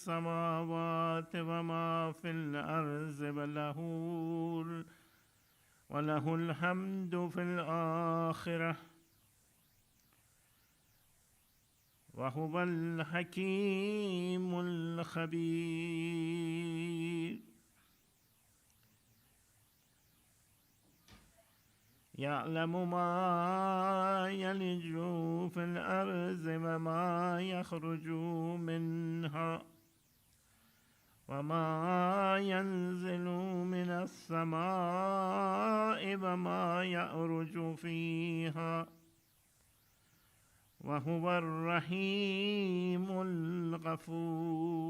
السماوات وما في الأرض وله الحمد في الآخرة وهو الحكيم الخبير. يعلم ما يلج في الأرض وما يخرج منها وما ينزل من السماء وما يعرج فيها وهو الرحيم الغفور.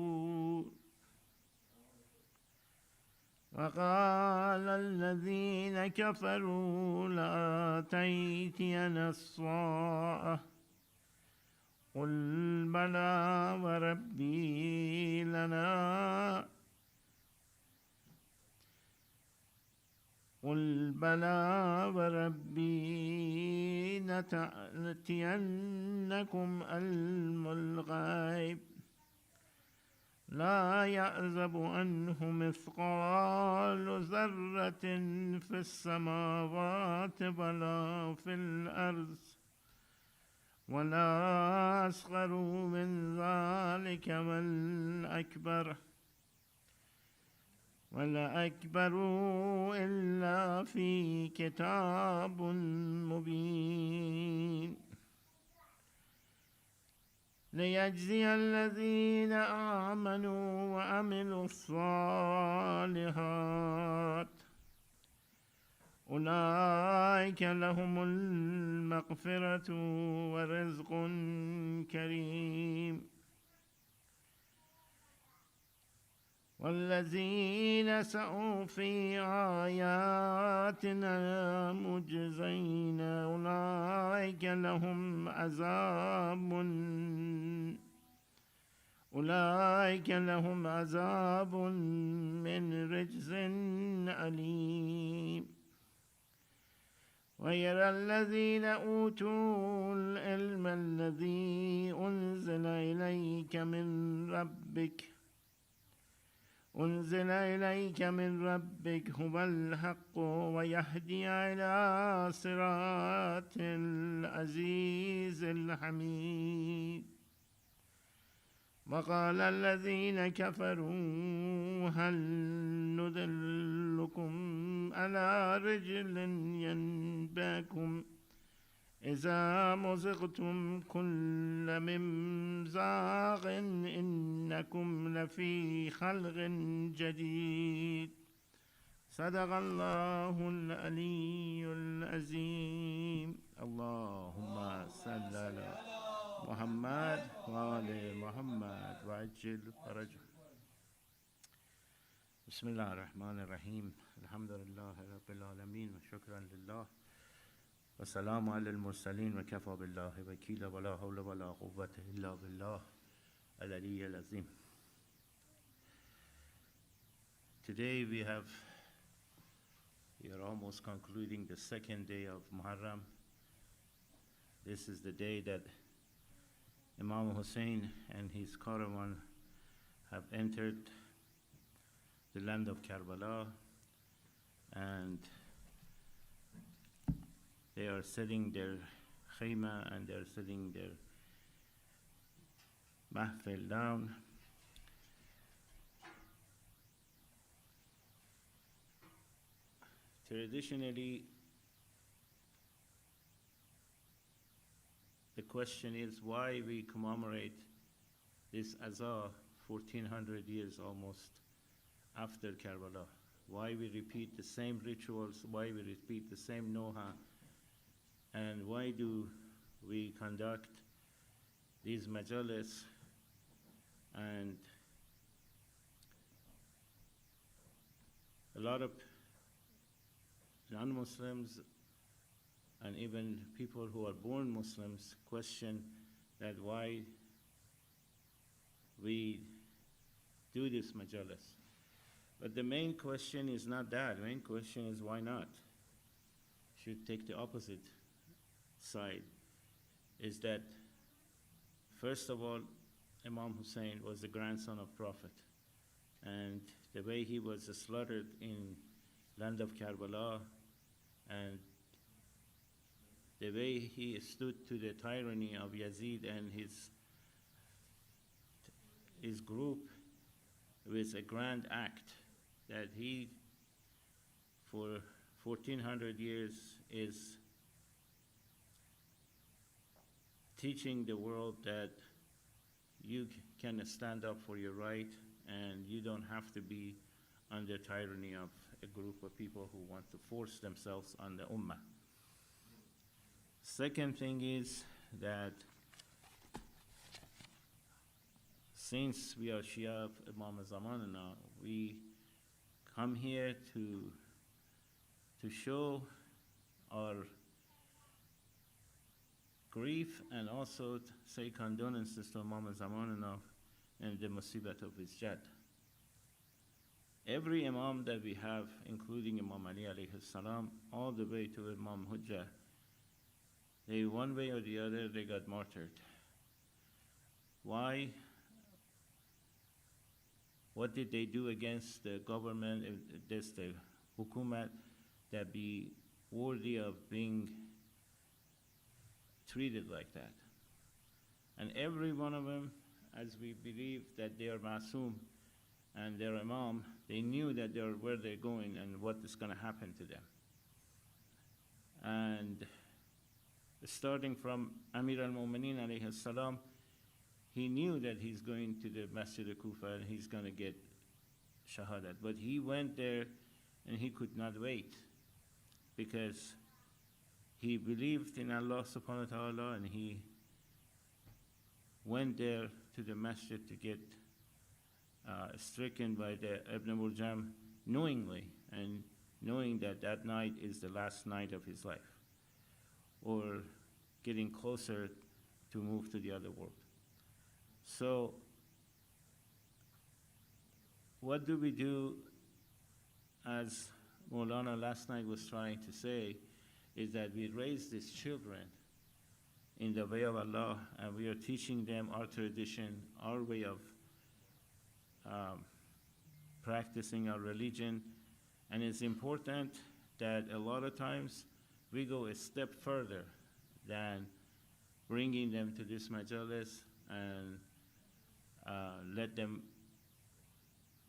وقال الذين كفروا لا تأتينا الساعة قل بلى وربي لتأتينكم علم الغيب لا يعزب عنه مثقال ذرة في السماوات ولا في الأرض ولا أصغر من ذلك ولا أكبر إلا في كتاب مبين ليجزي الذين آمنوا وعملوا الصالحات أولئك لهم المغفرة ورزق كريم. والذين سعوا في آياتنا مجزين أولئك لهم عذاب من رجز أليم. ويرى الذين أوتوا العلم الذي أنزل إليك من ربك هو الحق ويهدي إلى صراط العزيز الحميد. وقال الذين كفروا هل ندلكم على رجل ينباكم إذا مزقتم كل ممزاق إنكم لفي خلق جديد. صدق الله العلي العظيم. اللهم صل على محمد وآل محمد وعجل فرجه. بسم الله الرحمن الرحيم. الحمد لله رب العالمين وشكرا لله والسلام على المرسلين وكفى بالله وكيلا ولا حول ولا قوة إلا بالله العلي العظيم. Today we are almost concluding the second day of Muharram. This is the day that Imam Hussein and his caravan have entered the land of Karbala, and they are setting their khayma and they are setting their mahfil down. Traditionally, the question is why we commemorate this Az-Zahra 1400 years almost after Karbala. Why we repeat the same rituals, why we repeat the same Noha, and why do we conduct these majalis. And a lot of non-Muslims and even people who are born Muslims question that why we do this majalis. But the main question is not that. The main question is why not? Should take the opposite side. Is that, first of all, Imam Hussein was the grandson of Prophet, and the way he was slaughtered in land of Karbala, and the way he stood to the tyranny of Yazid and his group was a grand act that he, for 1400 years, is teaching the world that you can stand up for your right and you don't have to be under tyranny of a group of people who want to force themselves on the ummah. Second thing is that since we are Shia of Imam Zamanana, we come here to show our grief and also say condolences to Imam Zamanana and the musibat of his jad. Every Imam that we have, including Imam Ali alayhi salam, all the way to Imam Hujjah, they one way or the other, they got martyred. Why? What did they do against the government, against the hukumat, that be worthy of being treated like that? And every one of them, as we believe that they are Masoom and their Imam, they knew that they are where they're going and what is going to happen to them. And starting from Amir al-Mu'mineen alayhi salam, he knew that he's going to the Masjid al-Kufa and he's going to get shahadat. But he went there and he could not wait because he believed in Allah subhanahu wa ta'ala, and he went there to the masjid to get stricken by the Ibn Murjam knowingly, and knowing that that night is the last night of his life, or getting closer to move to the other world. So what do we do, as Maulana last night was trying to say, is that we raise these children in the way of Allah, and we are teaching them our tradition, our way of practicing our religion. And it's important that a lot of times we go a step further than bringing them to this majalis and let them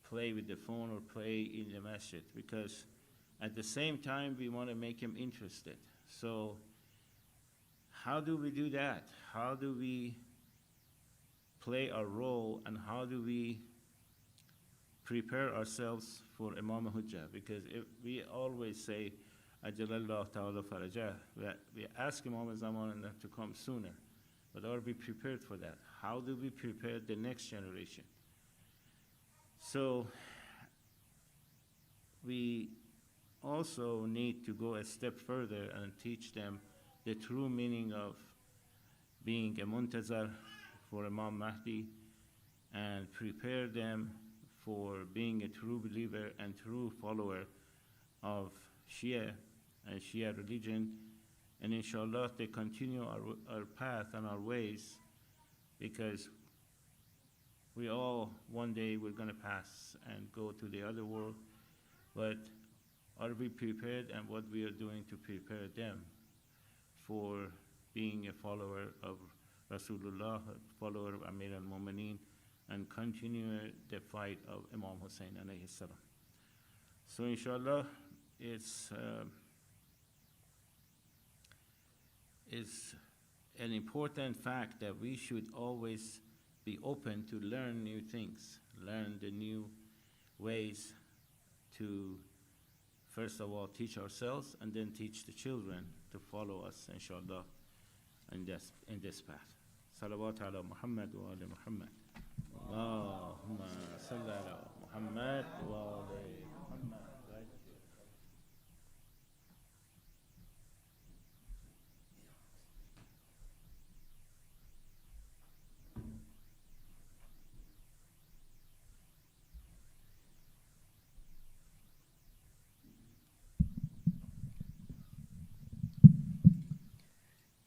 play with the phone or play in the masjid, because at the same time we want to make them interested. So how do we do that? How do we play our role, and how do we prepare ourselves for Imam Hujjah? Because if we always say, Ajalallah ta'ala farajah, we ask Imam Zaman to come sooner, but are we prepared for that? How do we prepare the next generation? So we also need to go a step further and teach them the true meaning of being a muntazar for Imam Mahdi, and prepare them for being a true believer and true follower of Shia and Shia religion. And inshallah they continue our path and our ways, because we all one day we're going to pass and go to the other world. But are we prepared, and what we are doing to prepare them for being a follower of Rasulullah, a follower of Amir al-Mu'mineen, and continue the fight of Imam Hussein alayhi salam. So inshallah, it's an important fact that we should always be open to learn new things, learn the new ways to, first of all, teach ourselves, and then teach the children to follow us, inshallah, in this path. Salawat ala Muhammad wa ala Muhammad. Allahumma salli ala Muhammad wa ala Muhammad.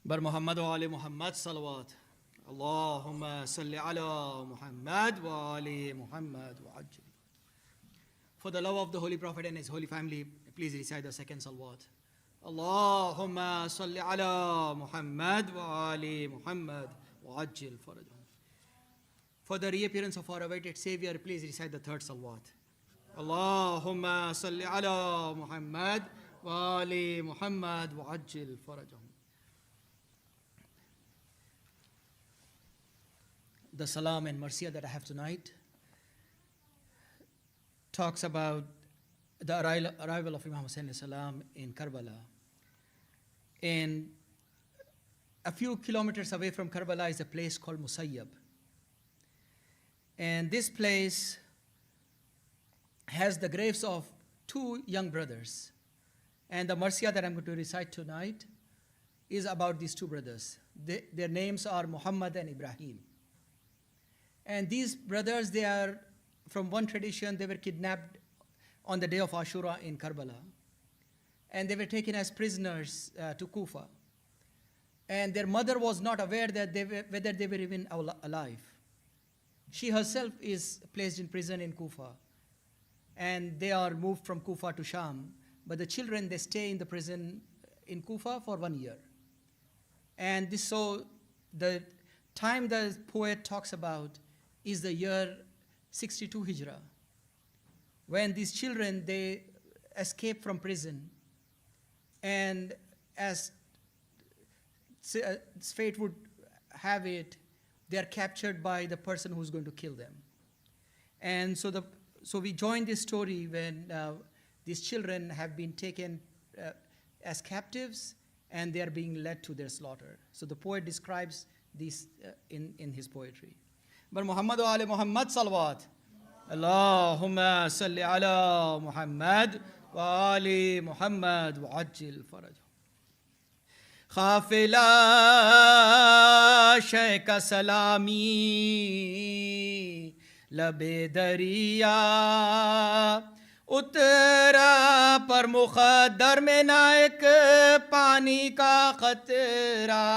بر محمد و آل محمد صلوات. Allahumma salli ala Muhammad wa ali Muhammad wa ajil. For the love of the Holy Prophet and his holy family, please recite the second salawat. Allahumma salli ala Muhammad wa ali Muhammad wa ajil farajahum. For the reappearance of our awaited Savior, please recite the third salawat. Allahumma salli ala Muhammad wa ali Muhammad wa ajil farajahum. The salam and marsiya that I have tonight talks about the arrival of Imam Hussain salam in Karbala. And a few kilometers away from Karbala is a place called Musayyab. And this place has the graves of two young brothers. And the marsiya that I'm going to recite tonight is about these two brothers. Their names are Mohammad and Ibrahim. And these brothers, they are from one tradition, they were kidnapped on the day of Ashura in Karbala. And they were taken as prisoners to Kufa. And their mother was not aware that whether they were even alive. She herself is placed in prison in Kufa. And they are moved from Kufa to Sham. But the children, they stay in the prison in Kufa for 1 year. And so the time the poet talks about is the year 62 Hijrah, when these children, they escape from prison, and as fate would have it, they are captured by the person who's going to kill them. And so we join this story when these children have been taken as captives, and they are being led to their slaughter. So the poet describes this in his poetry. But Muhammad wa ali Muhammad salawat. Allahumma salli ala Muhammad wa ali Muhammad wa ajil faraj. Khafila shaykh salami labe dariya اترا پر مخدر میں نہ ایک پانی کا خطرہ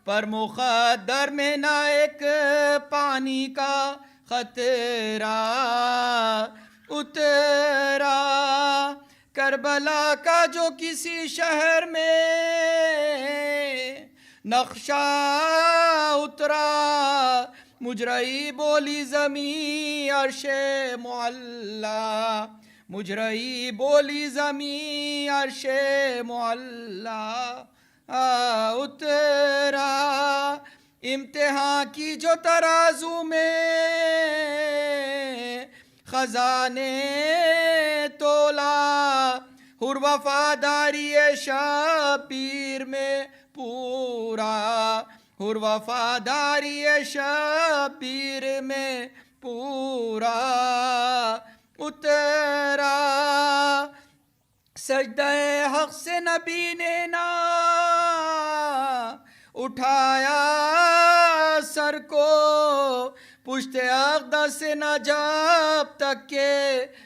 پر مخدر میں نہ ایک پانی کا خطرہ اترا کربلا کا جو کسی شہر میں نقشہ اترا مجرئی بولی زمیں عرش معلا مجرئی بولی زمیں عرش معلا اترا امتحان کی جو ترازو میں خزانے تولا حر وفاداری شبیر میں پورا حر وفاداری شبیر میں پورا اترا سجدہ حق سے نبی نے نہ اٹھایا سر کو پشت اقدس سے نہ جب تک کہ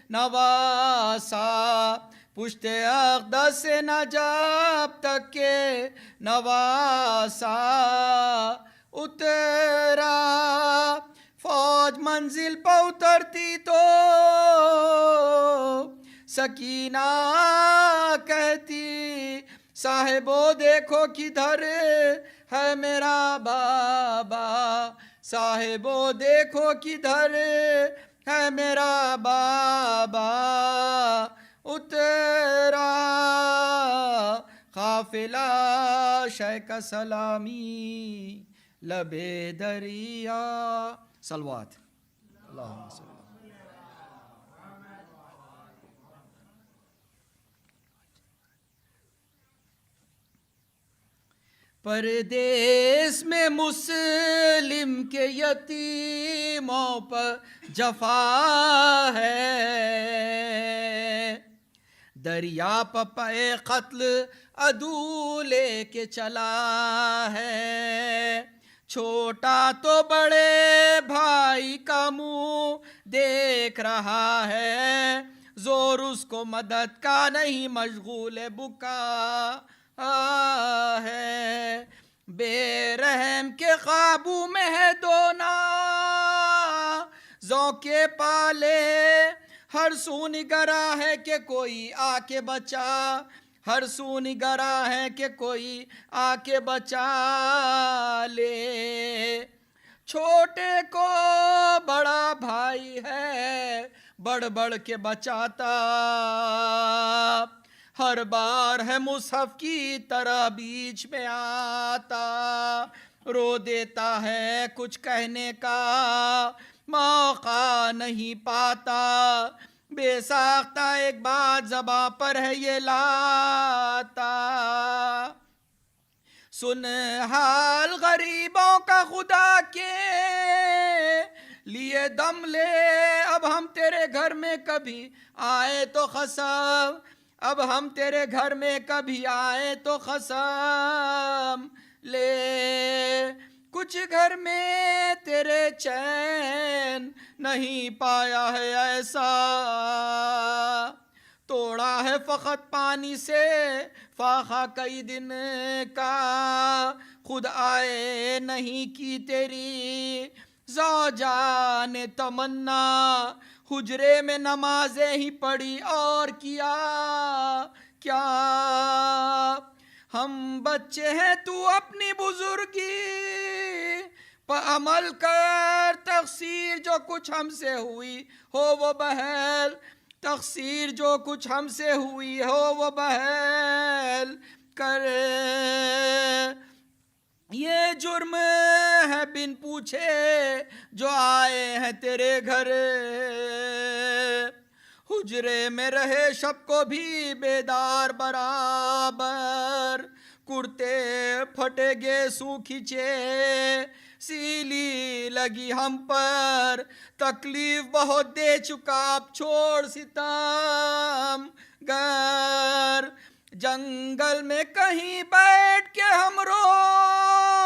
نواسا پشت اقدس سے نہ جب تک کہ نواسا اترا فوج منزل پہ اترتی تو سکینہ کہتی صاحبو دیکھو کدھر ہے میرا بابا صاحبو دیکھو کدھر ہے میرا بابا اترا قافلہ شیخ سلامی لبے دریا صلوات اللہم صلی پردیس میں مسلم کے یتیموں پر جفا ہے دریا پپے قتل عدو لے کے چلا ہے چھوٹا تو بڑے بھائی کا منہ دیکھ رہا ہے زور اس کو مدد کا نہیں مشغول بکا ہے بے رحم کے قابو میں ہے دونا ذوقے پالے ہر سو نگرا ہے کہ کوئی آ کے بچا ہر سو نگرا ہے کہ کوئی آ کے بچا لے چھوٹے کو بڑا بھائی ہے بڑھ بڑھ کے بچاتا ہر بار ہے مصحف کی طرح بیچ میں آتا رو دیتا ہے کچھ کہنے کا موقع نہیں پاتا بے ساختہ ایک بات زباں پر ہے یہ لاتا سن حال غریبوں کا خدا کے لیے دم لے اب ہم تیرے گھر میں کبھی آئے تو قسم اب ہم تیرے گھر میں کبھی آئے تو قسم لے کچھ گھر میں تیرے چین نہیں پایا ہے ایسا توڑا ہے فقط پانی سے فاقہ کئی دن کا خود آئے نہیں کی تیری زوجہ نے تمنا حجرے میں نمازیں ہی پڑھی اور کیا کیا ہم بچے ہیں تو اپنی بزرگی پر عمل کر تقصیر جو کچھ ہم سے ہوئی ہو وہ بہل تقصیر جو کچھ ہم سے ہوئی ہو وہ بہل کر یہ جرم ہے بن پوچھے جو آئے ہیں تیرے گھر حجرے میں رہے شب کو بھی بیدار برابر کرتے پھٹے گیسو کھچے سیلی لگی ہم پر تکلیف بہت دے چکا اب چھوڑ ستم گر جنگل میں کہیں بیٹھ کے ہم رویں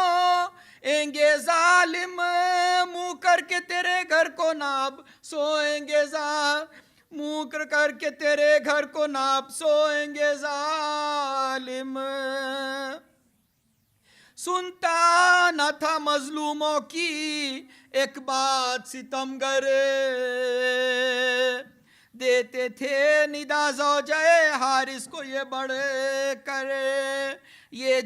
گے ظالم منہ کر کے تیرے گھر کو ناب سوئیں گے منہ کر کے تیرے گھر کو ناب سوئیں گے ظالم سنتا نہ تھا مظلوموں کی ایک بات ستمگر دیتے تھے ندا زوجہ حارث کو یہ بڑھ کر یہ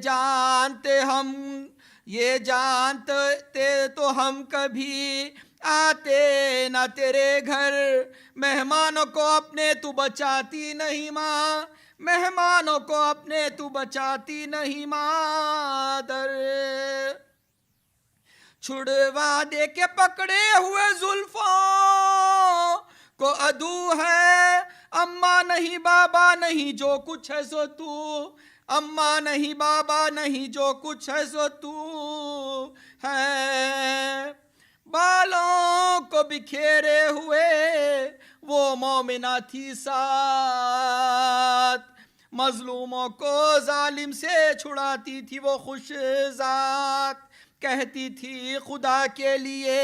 جانتے تو ہم کبھی آتے نہ تیرے گھر مہمانوں کو اپنے تو بچاتی نہیں ماں مہمانوں کو اپنے تو بچاتی نہیں مادر چھڑوا دے کے پکڑے ہوئے زلفوں کو عدو ہے اماں نہیں بابا نہیں جو کچھ ہے سو تو اماں نہیں بابا نہیں جو کچھ ہے سو تو ہے بالوں کو بکھیرے ہوئے وہ مومنہ تھی ساتھ مظلوموں کو ظالم سے چھڑاتی تھی وہ خوش ذات کہتی تھی خدا کے لیے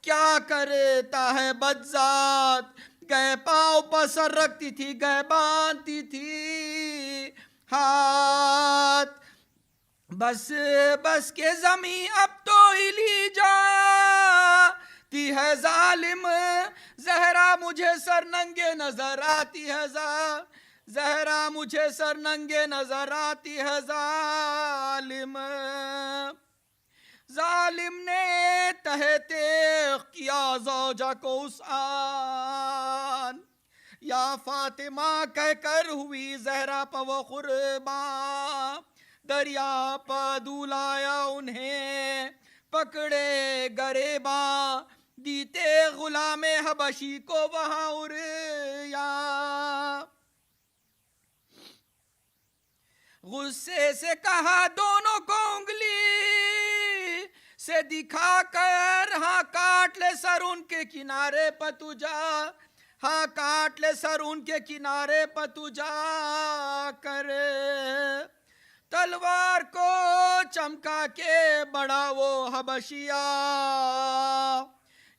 کیا کرتا ہے بدذات گئے پاؤں پر سر رکھتی تھی گئے باندھتی تھی ہاتھ بس کے زمین اب تو ہلی جاتی ہے ظالم زہرا مجھے سر ننگے نظر آتی ہے زہرا مجھے سر ننگے نظر آتی ہے ظالم نے تحقیق کیا زوجہ کو اس آن یا فاطمہ کہہ کر ہوئی زہرا پہ وہ قربان دریا پہ دولایا انہیں پکڑے گریباں دیتے غلام حبشی کو وہاں اریا غصے سے کہا دونوں کو انگلی سے دکھا کر ہاں کاٹ لے سر ان کے کنارے پہ تو جا ہاں کاٹ لے سر ان کے کنارے پہ تو جا کر تلوار کو چمکا کے بڑا وہ حبشیہ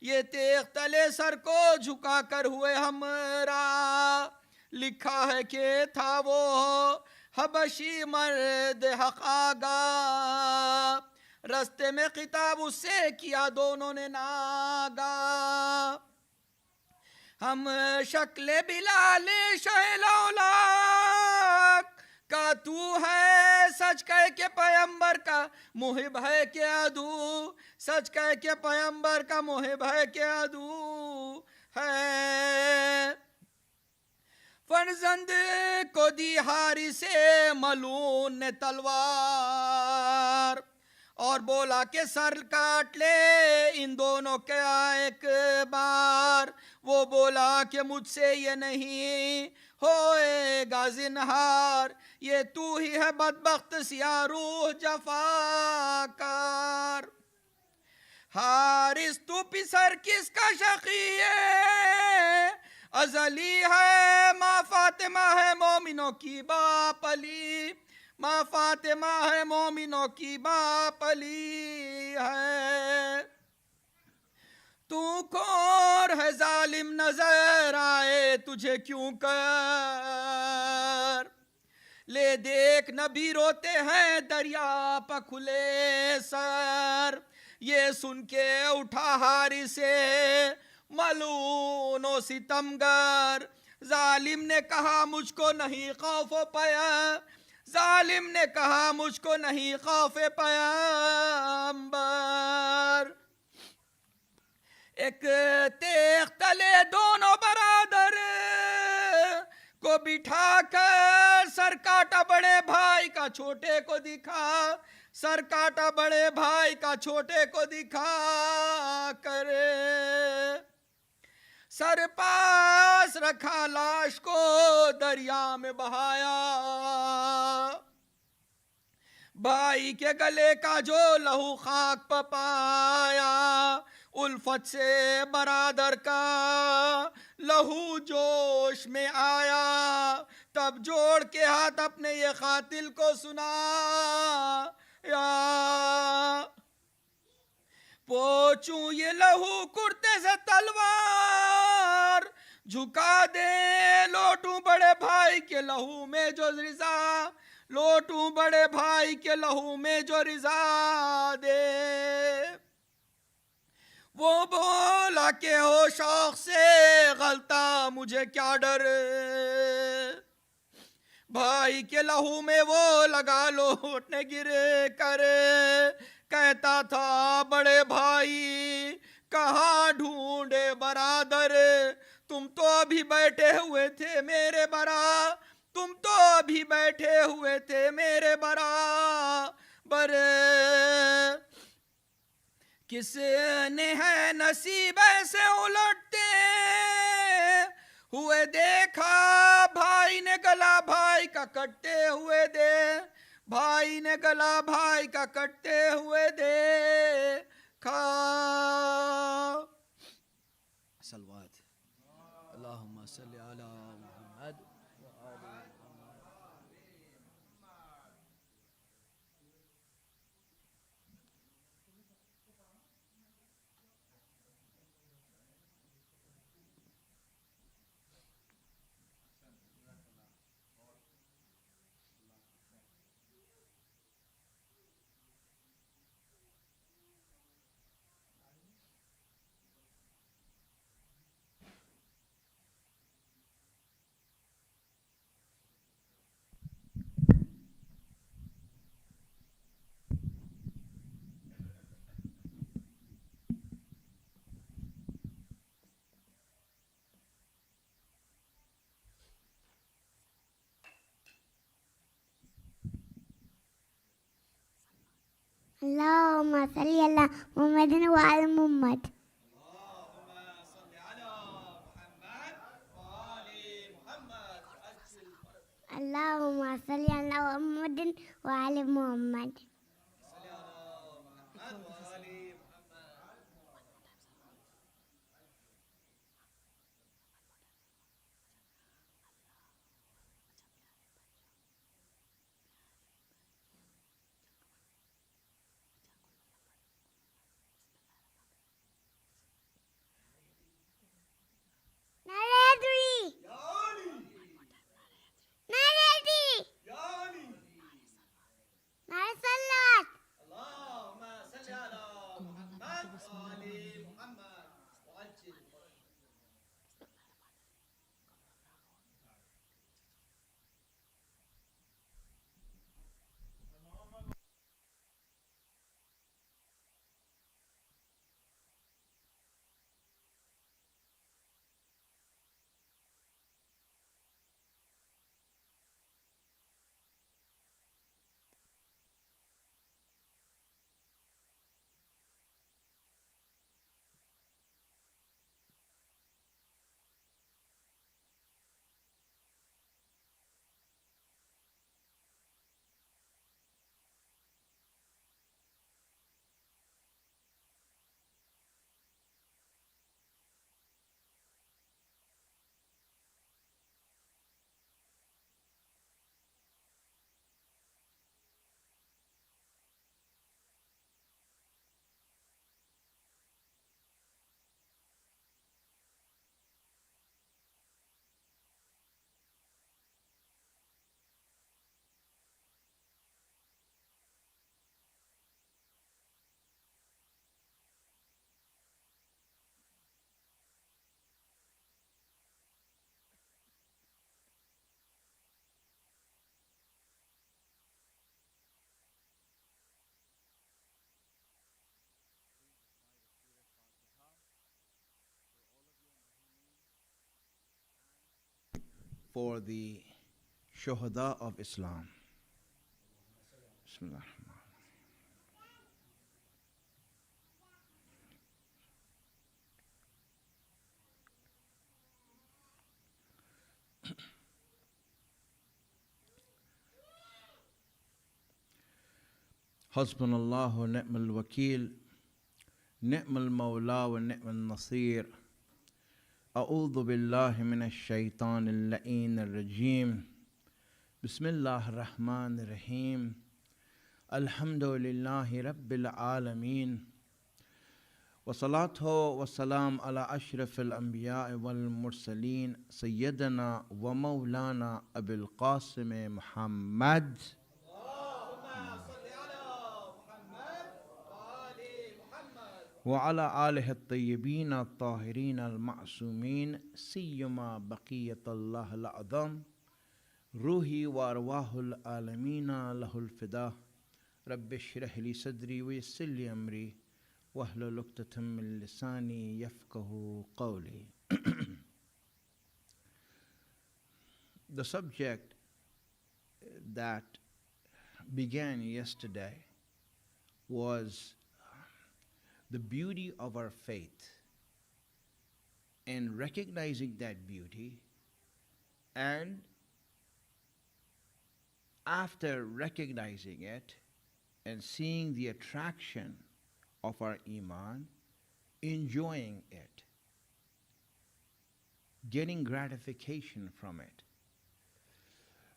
یہ تیغ تلے سر کو جھکا کر ہوئے ہمراہ لکھا ہے کہ تھا وہ حبشی مرد حق آگا، رستے میں خطاب اس سے کیا دونوں نے ناگا، ہم شکل بلال شہ لولاک کا تو ہے، سچ کہہ کے پیمبر کا محب ہے کہ عدو، سچ کہہ کے پیمبر کا محب ہے کہ عدو ہے، فرزند کو دی ہاری سے ملون نے تلوار، اور بولا کہ سر کاٹ لے ان دونوں کا ایک بار، وہ بولا کہ مجھ سے یہ نہیں ہوئے گا زنہار، یہ تو ہی ہے بدبخت سیاہ روح جفاکار، حارث تو پسر کس کا شقی ہے، ازلی ہے ماں فاطمہ ہے مومنوں کی باپ علی، ماں فاطمہ ہے مومنوں کی باپ علی ہے، تو کور ہے ظالم نظر آئے تجھے کیوں کر، لے دیکھ نبی روتے ہیں دریا پہ کھلے سر، یہ سن کے اٹھا ہاری سے ملون و ستمگر، ظالم نے کہا مجھ کو نہیں خوف و پیا، ظالم نے کہا مجھ کو نہیں خوف پیمبر، ایک تیغ تلے دونوں برادر کو بٹھا کر، سر کاٹا بڑے بھائی کا چھوٹے کو دکھا، سر کاٹا بڑے بھائی کا چھوٹے کو دکھا کر، سر پاس رکھا لاش کو دریا میں بہایا، بھائی کے گلے کا جو لہو خاک پہ پایا، الفت سے برادر کا لہو جوش میں آیا، تب جوڑ کے ہاتھ اپنے یہ قاتل کو سنا یا پوچھوں یہ لہو کرتے سے تلوار، جھکا دے لوٹوں بڑے بھائی کے لہو میں جو رضا، لوٹوں بڑے بھائی کے لہو میں جو رضا دے، وہ بولا کہ ہو شوق سے غلطہ مجھے کیا ڈر، بھائی کے لہو میں وہ لگا لوٹنے گرے کر، کہتا تھا بڑے بھائی کہاں ڈھونڈے برادر، تم تو ابھی بیٹھے ہوئے تھے میرے برا، تم تو ابھی بیٹھے ہوئے تھے میرے برابر، کس نے ہے نصیب ایسے الٹتے ہوئے دیکھا، بھائی نے گلا بھائی کا کٹتے ہوئے دے، بھائی نے گلا بھائی کا کٹتے ہوئے دیکھا، صلوات اللہم صلی علی محمد اللهم صل على محمد وعلى محمد. اللهم صل على محمد وعلى محمد. Narendri! Narendri! for the Shuhada of Islam. Bismillah. حسبنا الله ونعم الوكيل نعم المولى ونعم النصير أعوذ بالله من الشيطان اللعين الرجيم بسم الله الرحمن الرحيم الحمد لله رب العالمين والصلاة والسلام على أشرف الأنبياء والمرسلين سيدنا ومولانا أبي القاسم محمد وعلى آله الطيبين الطاهرين المعصومين سيما بقية الله الأعظم روحي وأرواح العالمين له الفداء رب اشرح لي صدري ويسر لي أمري واحلل عقدة من لساني يفقه قولي. The subject that began yesterday was the beauty of our faith and recognizing that beauty, and after recognizing it and seeing the attraction of our iman, enjoying it, getting gratification from it.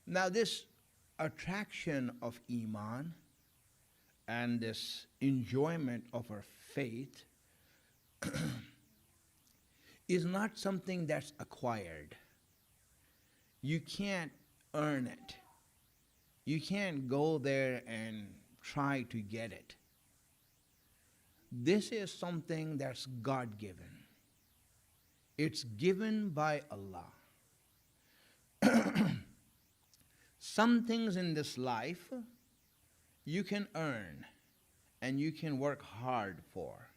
Now this attraction of iman and this enjoyment of our faith is not something that's acquired. You can't earn it. You can't go there and try to get it. This is something that's God-given. It's given by Allah. Some things in this life you can earn and you can work hard for.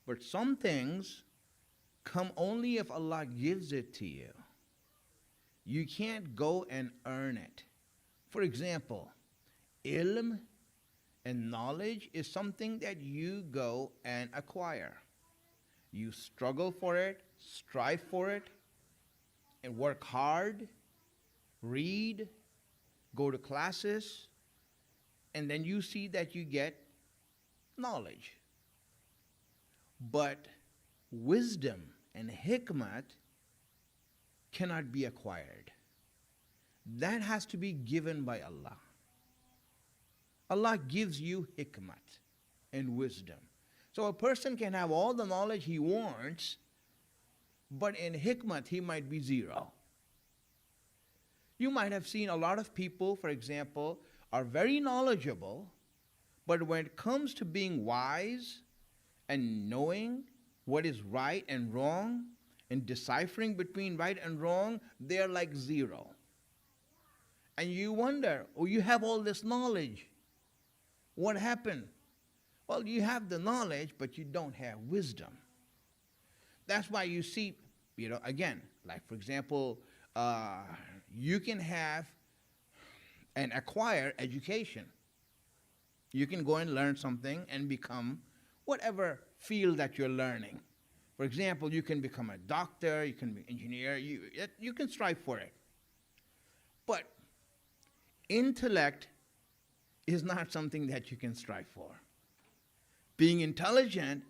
But some things come only if Allah gives it to you. You can't go and earn it. For example, ilm and knowledge is something that you go and acquire. You struggle for it, strive for it, and work hard, read, go to classes, and then you see that you get knowledge. But wisdom and hikmat cannot be acquired. That has to be given by Allah. Allah gives you hikmat and wisdom. So a person can have all the knowledge he wants, but in hikmat he might be zero. You might have seen a lot of people, for example, are very knowledgeable, but when it comes to being wise and knowing what is right and wrong and deciphering between right and wrong, they're like zero. And you wonder, oh, you have all this knowledge. What happened? Well, you have the knowledge, but you don't have wisdom. That's why you see, again, like for example, you can have and acquire education. You can go and learn something and become whatever field that you're learning. For example, you can become a doctor, you can be an engineer, you can strive for it. But intellect is not something that you can strive for. Being intelligent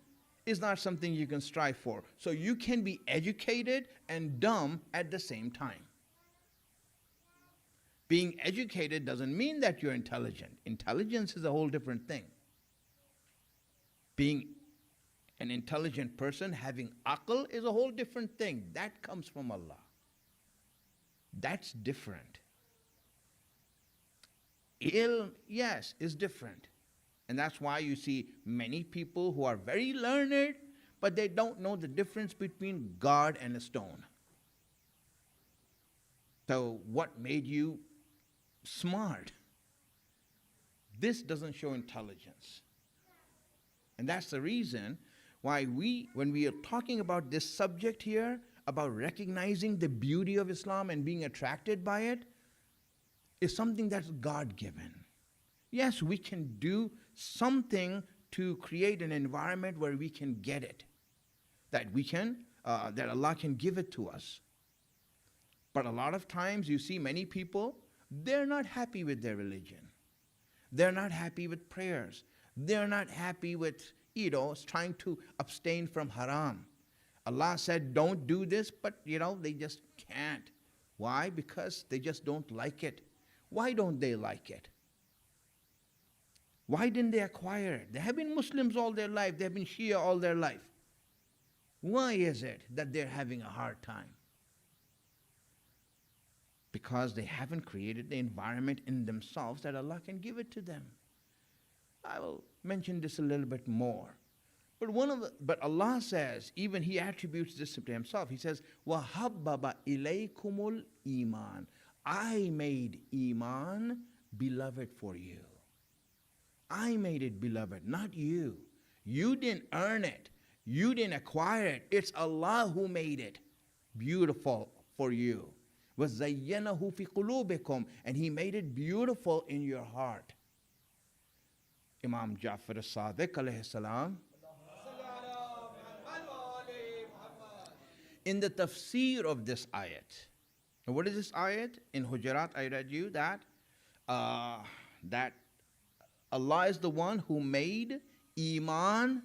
is not something you can strive for. So you can be educated and dumb at the same time. Being educated doesn't mean that you're intelligent. Intelligence is a whole different thing. Being an intelligent person, having aql, is a whole different thing. That comes from Allah. That's different. Ilm, yes, is different. And that's why you see many people who are very learned, but they don't know the difference between God and a stone. So what made you smart? This doesn't show intelligence. And that's the reason why when we are talking about this subject here about recognizing the beauty of Islam and being attracted by it is something that's God-given. Yes, we can do something to create an environment where we can get it, that Allah can give it to us. But a lot of times you see many people, they're not happy with their religion. They're not happy with prayers. They're not happy with, trying to abstain from haram. Allah said, don't do this, but, they just can't. Why? Because they just don't like it. Why don't they like it? Why didn't they acquire it? They have been Muslims all their life. They have been Shia all their life. Why is it that they're having a hard time? Because they haven't created the environment in themselves that Allah can give it to them. I will mention this a little bit more. But Allah says, even He attributes this to Himself. He says, وَحَبَّبَ إِلَيْكُمُ الْإِيمَانِ I made Iman beloved for you. I made it beloved, not you. You didn't earn it. You didn't acquire it. It's Allah who made it beautiful for you. وَزَيَّنَهُ فِي قُلُوبِكُمْ And He made it beautiful in your heart. Imam Ja'far as-Sadiq alayhi salam, in the tafsir of this ayat. And what is this ayat? In Hujurat, I read you that that Allah is the one who made Iman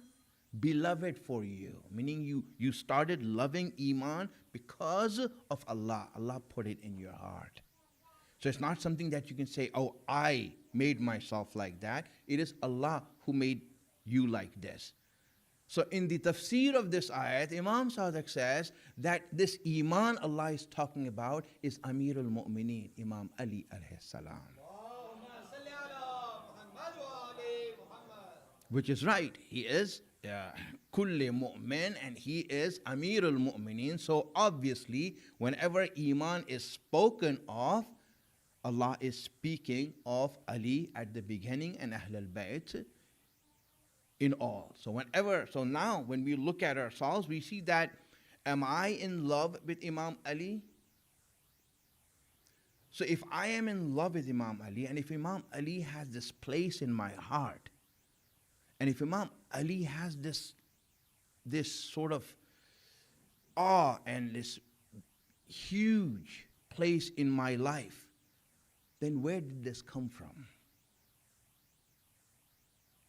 beloved for you. Meaning you started loving Iman because of Allah. Allah put it in your heart. So it's not something that you can say, oh, I made myself like that. It is Allah who made you like this. So in the tafsir of this ayat, Imam Sadiq says that this Iman Allah is talking about is Amir al-Mu'mineen, Imam Ali alayhi salam. Which is right. He is kulli mu'min and he is Amir al-Mu'mineen. So obviously, whenever Iman is spoken of, Allah is speaking of Ali at the beginning and Ahl al-Bayt in all. So now when we look at ourselves, we see that, am I in love with Imam Ali? So if I am in love with Imam Ali, and if Imam Ali has this place in my heart, and if Imam Ali has this sort of awe and this huge place in my life, then where did this come from?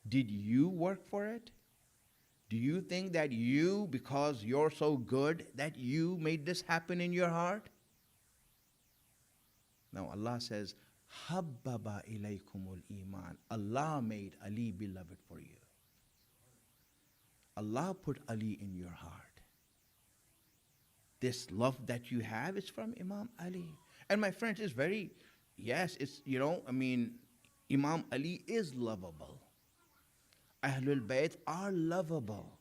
Did you work for it? Do you think that you, because you're so good, that you made this happen in your heart? No, Allah says, Habbaba ilaykumul iman. Allah made Ali beloved for you. Allah put Ali in your heart. This love that you have is from Imam Ali. And my friends, it's very, yes, it's, Imam Ali is lovable. Ahlul Bayt are lovable.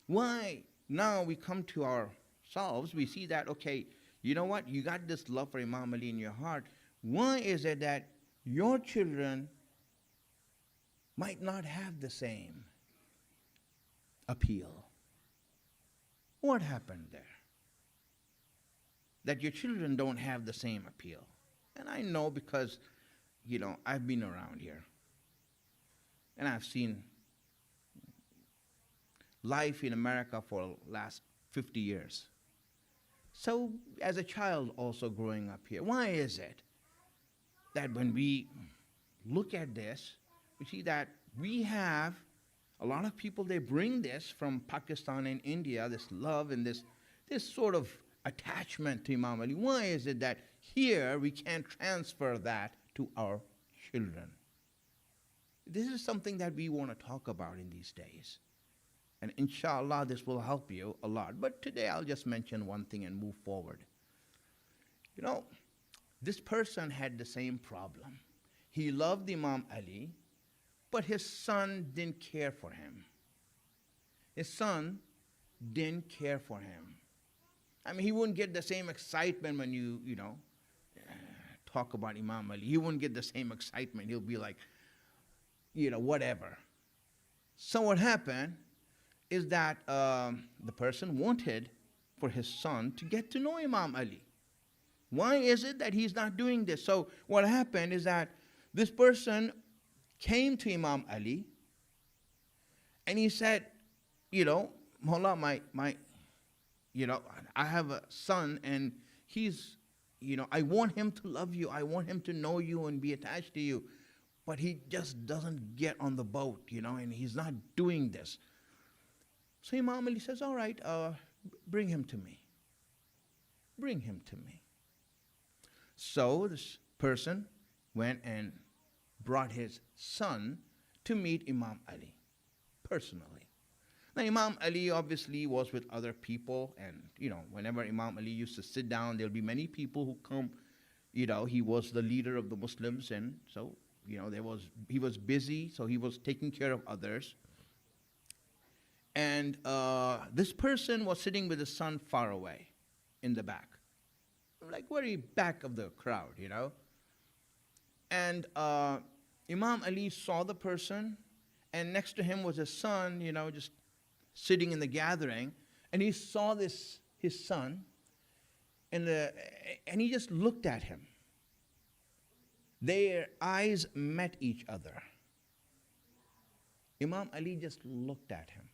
Why? Now we come to ourselves, we see that, okay, you know what? You got this love for Imam Ali in your heart. Why is it that your children might not have the same appeal? What happened there? That your children don't have the same appeal. And I know because, I've been around here. And I've seen life in America for the last 50 years. So as a child also growing up here, why is it that when we look at this, we see that we have a lot of people, they bring this from Pakistan and India, this love and this sort of attachment to Imam Ali. Why is it that here we can't transfer that to our children? This is something that we want to talk about in these days. And inshallah, this will help you a lot. But today I'll just mention one thing and move forward. This person had the same problem. He loved Imam Ali, but his son didn't care for him. His son didn't care for him. He wouldn't get the same excitement when you talk about Imam Ali. He wouldn't get the same excitement. He'll be like, whatever. So what happened is that the person wanted for his son to get to know Imam Ali. Why is it that he's not doing this? So what happened is that this person came to Imam Ali and he said, Mullah, I have a son and he's, I want him to love you. I want him to know you and be attached to you. But he just doesn't get on the boat, and he's not doing this. So Imam Ali says, all right, bring him to me. Bring him to me. So this person went and brought his son to meet Imam Ali personally. Now Imam Ali obviously was with other people, and whenever Imam Ali used to sit down, there'll be many people who come. He was the leader of the Muslims, and so he was busy, so he was taking care of others. And this person was sitting with his son far away in the back, like very back of the crowd, And Imam Ali saw the person, and next to him was his son, just sitting in the gathering. And he saw his son, and he just looked at him. Their eyes met each other. Imam Ali just looked at him.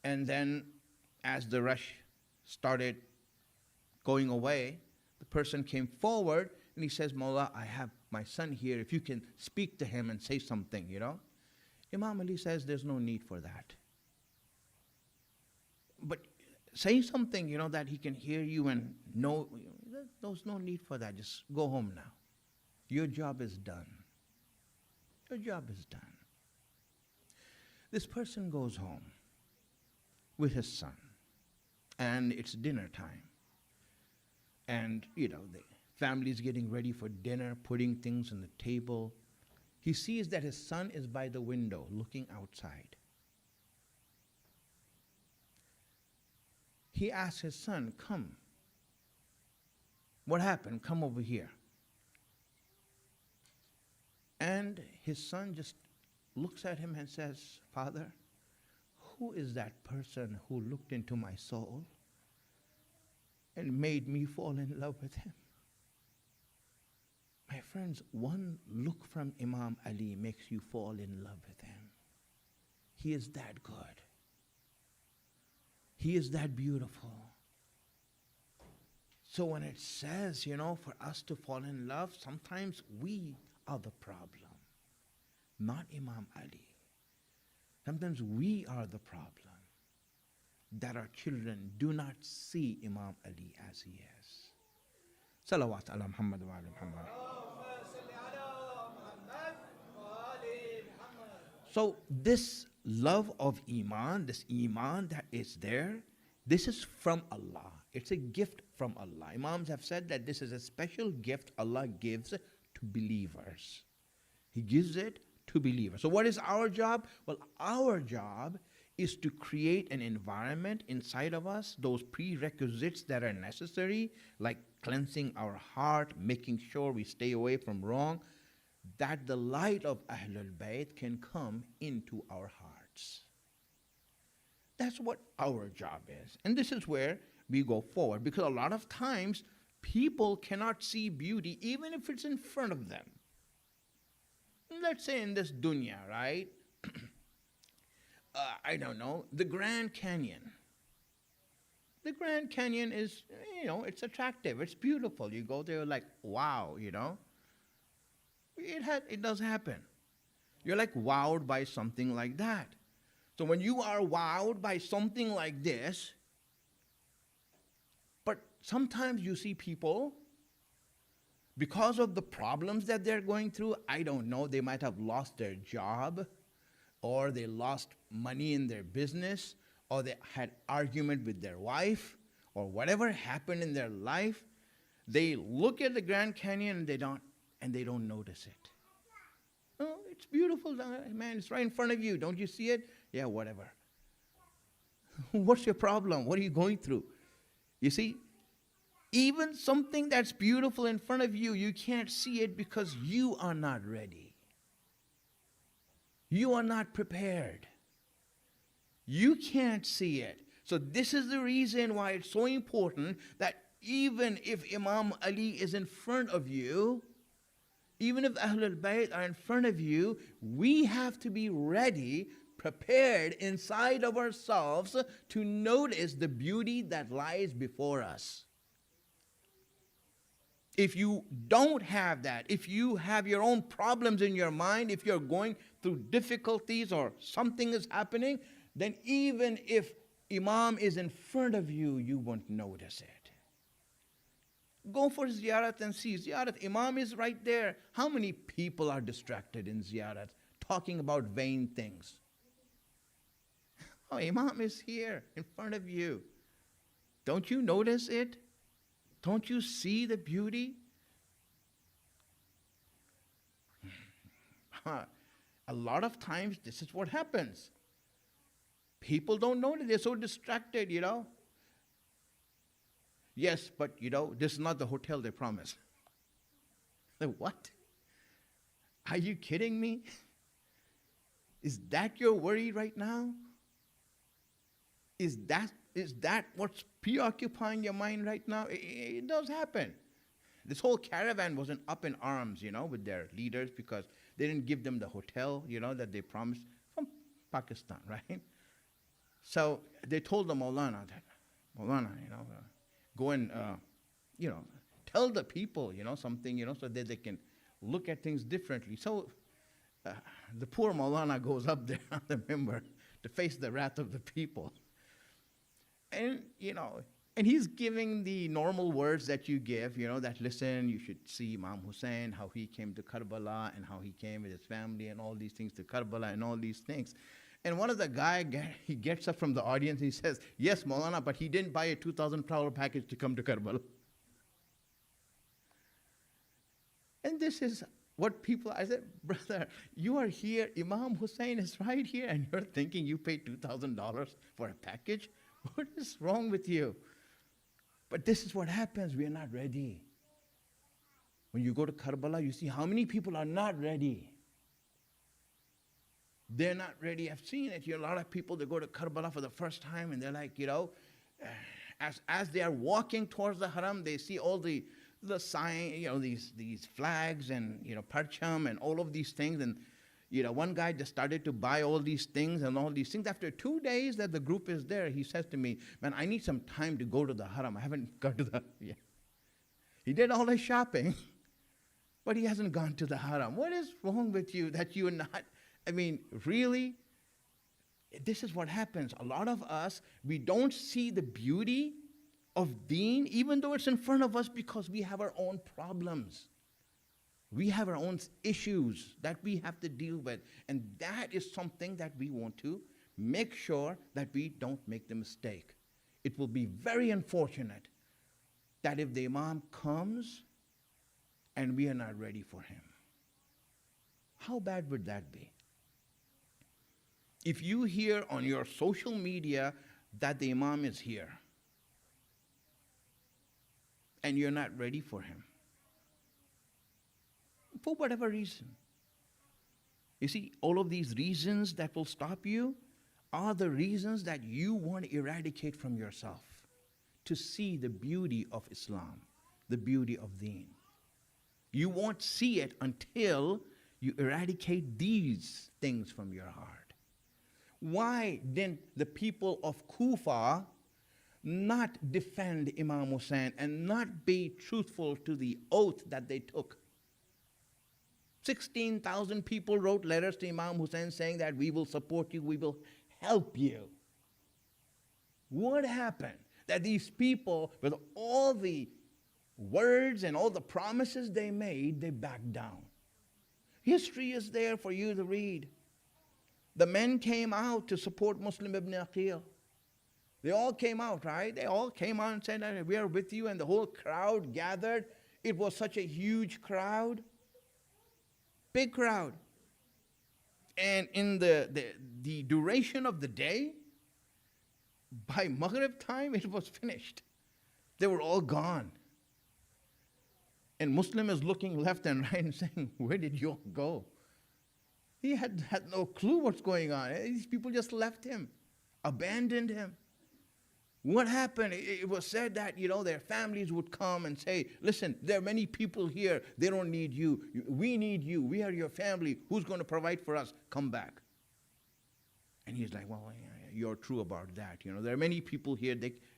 And then as the rush started going away, the person came forward and he says, Mullah, I have my son here. If you can speak to him and say something, Imam Ali says, there's no need for that. But say something, that he can hear you and know. There's no need for that. Just go home now. Your job is done. Your job is done. This person goes home with his son, and it's dinner time. And, the family's getting ready for dinner, putting things on the table. He sees that his son is by the window looking outside. He asks his son, come. What happened? Come over here. And his son just looks at him and says, Father, who is that person who looked into my soul and made me fall in love with him? My friends, one look from Imam Ali makes you fall in love with him. He is that good. He is that beautiful. So when it says, for us to fall in love, sometimes we are the problem, not Imam Ali. Sometimes we are the problem, that our children do not see Imam Ali as he is. Salawat ala Muhammad wa ala Muhammad. So this love of Iman, this Iman that is there, this is from Allah. It's a gift from Allah. Imams have said that this is a special gift Allah gives to believers. He gives it to believers. So what is our job? Well, our job is to create an environment inside of us, those prerequisites that are necessary, like cleansing our heart, making sure we stay away from wrong, that the light of Ahlul Bayt can come into our hearts. That's what our job is. And this is where we go forward, because a lot of times people cannot see beauty even if it's in front of them. Let's say in this dunya, right? I don't know, the Grand Canyon. The Grand Canyon is, it's attractive, it's beautiful. You go there like, wow, It does happen. You're like wowed by something like that. So when you are wowed by something like this, but sometimes you see people, because of the problems that they're going through, I don't know, they might have lost their job, or they lost money in their business, or they had argument with their wife, or whatever happened in their life, they look at the Grand Canyon and they don't notice it. Oh, it's beautiful, man, it's right in front of you. Don't you see it? Yeah, whatever. What's your problem? What are you going through? You see, even something that's beautiful in front of you, you can't see it because you are not ready. You are not prepared. You can't see it. So this is the reason why it's so important that even if Imam Ali is in front of you, even if Ahlul Bayt are in front of you, we have to be ready, prepared inside of ourselves to notice the beauty that lies before us. If you don't have that, if you have your own problems in your mind, if you're going through difficulties or something is happening, then even if Imam is in front of you, you won't notice it. Go for ziyarat and see. Ziyarat, Imam is right there. How many people are distracted in ziyarat, talking about vain things? Oh, Imam is here in front of you. Don't you notice it? Don't you see the beauty? A lot of times, this is what happens. People don't notice. They're so distracted, Yes, but, this is not the hotel they promised. Like, what? Are you kidding me? Is that your worry right now? Is that what's preoccupying your mind right now? It does happen. This whole caravan wasn't up in arms, with their leaders because they didn't give them the hotel, that they promised from Pakistan, right? So they told the Maulana that, go and, tell the people, something, so that they can look at things differently. So the poor Maulana goes up there on the minbar to face the wrath of the people. And, and he's giving the normal words that you give, that listen, you should see Imam Hussein, how he came to Karbala and how he came with his family and all these things to Karbala and all these things. And one of the guy, he gets up from the audience and he says, yes, Maulana, but he didn't buy a $2,000 package to come to Karbala. And this is what people, I said, brother, you are here, Imam Hussein is right here, and you're thinking you paid $2,000 for a package? What is wrong with you? But this is what happens. We are not ready. When you go to Karbala, you see how many people are not ready. They're not ready. I've seen it. A lot of people, they go to Karbala for the first time, and they're like, as they are walking towards the Haram, they see all the sign, these flags and, parcham and all of these things. And, one guy just started to buy all these things and all these things. After 2 days that the group is there, he says to me, man, I need some time to go to the Haram. I haven't gone to the, yeah. He did all his shopping, but he hasn't gone to the Haram. What is wrong with you that you're not, really? This is what happens. A lot of us, we don't see the beauty of deen, even though it's in front of us, because we have our own problems. We have our own issues that we have to deal with. And that is something that we want to make sure that we don't make the mistake. It will be very unfortunate that if the Imam comes and we are not ready for him. How bad would that be? If you hear on your social media that the Imam is here and you're not ready for him, for whatever reason. You see, all of these reasons that will stop you are the reasons that you want to eradicate from yourself to see the beauty of Islam, the beauty of deen. You won't see it until you eradicate these things from your heart. Why didn't the people of Kufa not defend Imam Hussein and not be truthful to the oath that they took? 16,000 people wrote letters to Imam Hussein saying that we will support you, we will help you. What happened? That these people, with all the words and all the promises they made, they backed down. History is there for you to read. The men came out to support Muslim ibn Aqil. They all came out, right? They all came out and said, we are with you, and the whole crowd gathered. It was such a huge crowd. Big crowd. And in the duration of the day, by Maghrib time, it was finished. They were all gone. And Muslim is looking left and right and saying, where did you all go? He had no clue what's going on. These people just left him, abandoned him. What happened? It was said that, their families would come and say, listen, there are many people here. They don't need you. We need you. We are your family. Who's going to provide for us? Come back. And he's like, well, yeah, you're true about that. There are many people here.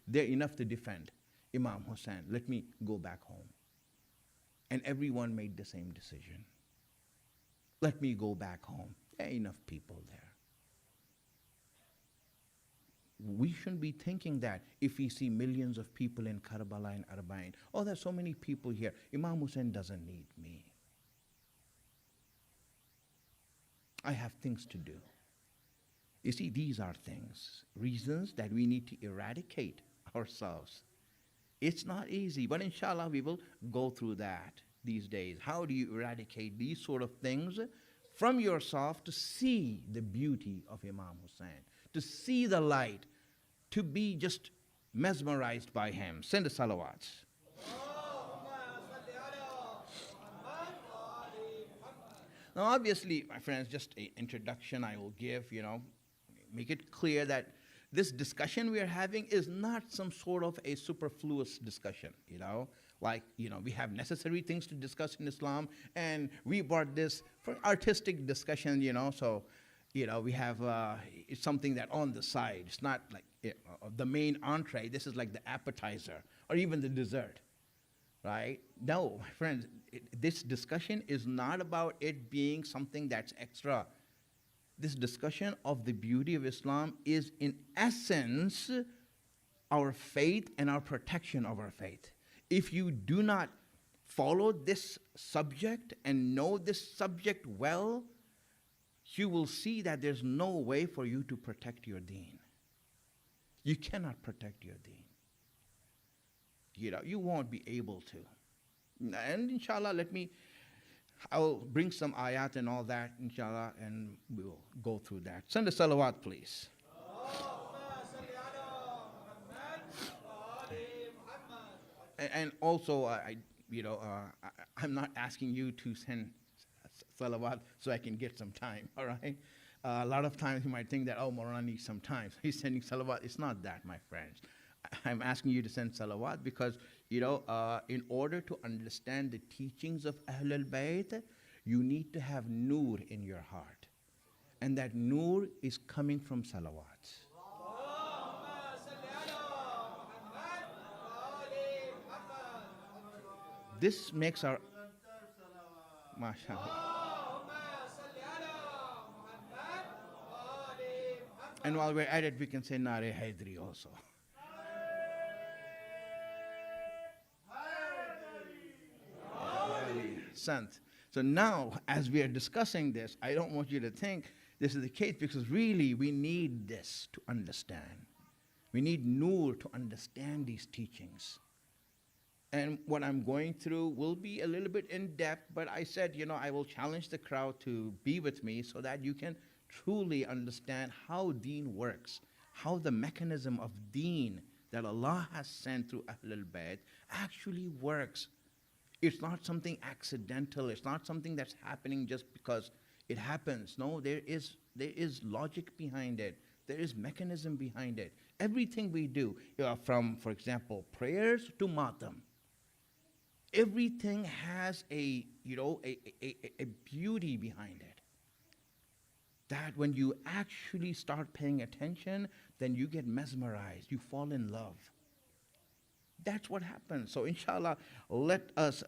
They're enough to defend Imam Hussein. Let me go back home. And everyone made the same decision. Let me go back home. There are enough people there. We shouldn't be thinking that if we see millions of people in Karbala and Arbain, oh, there's so many people here. Imam Hussein doesn't need me. I have things to do. You see, these are things, reasons that we need to eradicate ourselves. It's not easy, but inshallah we will go through that these days. How do you eradicate these sort of things from yourself to see the beauty of Imam Hussein, to see the light, to be just mesmerized by him? Send the salawats. Now, obviously, my friends, just an introduction I will give, make it clear that this discussion we are having is not some sort of a superfluous discussion, like, we have necessary things to discuss in Islam, and we brought this for artistic discussion, so, we have it's something that on the side. It's not like the main entree. This is like the appetizer or even the dessert, right? No, my friends, this discussion is not about it being something that's extra. This discussion of the beauty of Islam is, in essence, our faith and our protection of our faith. If you do not follow this subject and know this subject well, you will see that there's no way for you to protect your deen. You cannot protect your deen. You won't be able to. And inshallah, I'll bring some ayat and all that, inshallah, and we'll go through that. Send a salawat, please. And also, I'm not asking you to send salawat so I can get some time, all right? A lot of times you might think that, oh, Maulana needs some time, so he's sending salawat. It's not that, my friends. I'm asking you to send salawat because, in order to understand the teachings of Ahlul Bayt, you need to have nur in your heart. And that nur is coming from salawats. This makes our... MashaAllah. And while we're at it, we can say Nare Haidri also. Sant. So now, as we are discussing this, I don't want you to think this is the case, because really we need this to understand. We need nur to understand these teachings. And what I'm going through will be a little bit in depth, but I said, I will challenge the crowd to be with me so that you can truly understand how deen works, how the mechanism of deen that Allah has sent through Ahlul Bayt actually works. It's not something accidental. It's not something that's happening just because it happens. No, there is logic behind it. There is mechanism behind it. Everything we do, from, for example, prayers to matam, everything has a beauty behind it. That when you actually start paying attention, then you get mesmerized. You fall in love. That's what happens. So inshallah, let us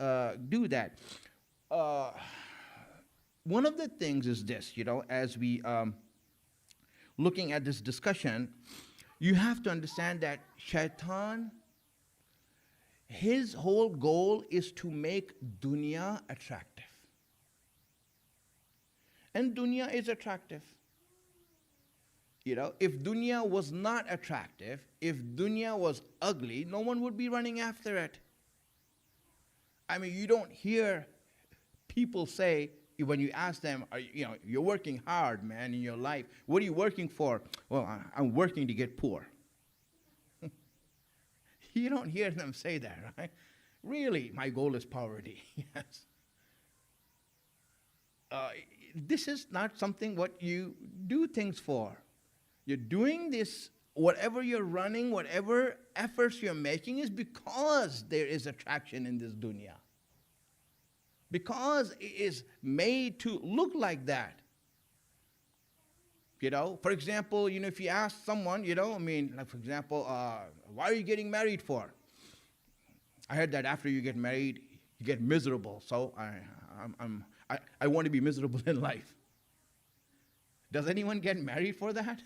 do that. One of the things is this, as we looking at this discussion, you have to understand that shaitan, his whole goal is to make dunya attractive. And dunya is attractive. If dunya was not attractive, if dunya was ugly, no one would be running after it. I mean, you don't hear people say, when you ask them, you're working hard, man, in your life. What are you working for? Well, I'm working to get poor. You don't hear them say that, right? Really, my goal is poverty. Yes. This is not something what you do things for. You're doing this whatever you're running, whatever efforts you're making is because there is attraction in this dunya. Because it is made to look like that. For example, if you ask someone, like for example, why are you getting married for? I heard that after you get married, you get miserable. So I want to be miserable in life. Does anyone get married for that?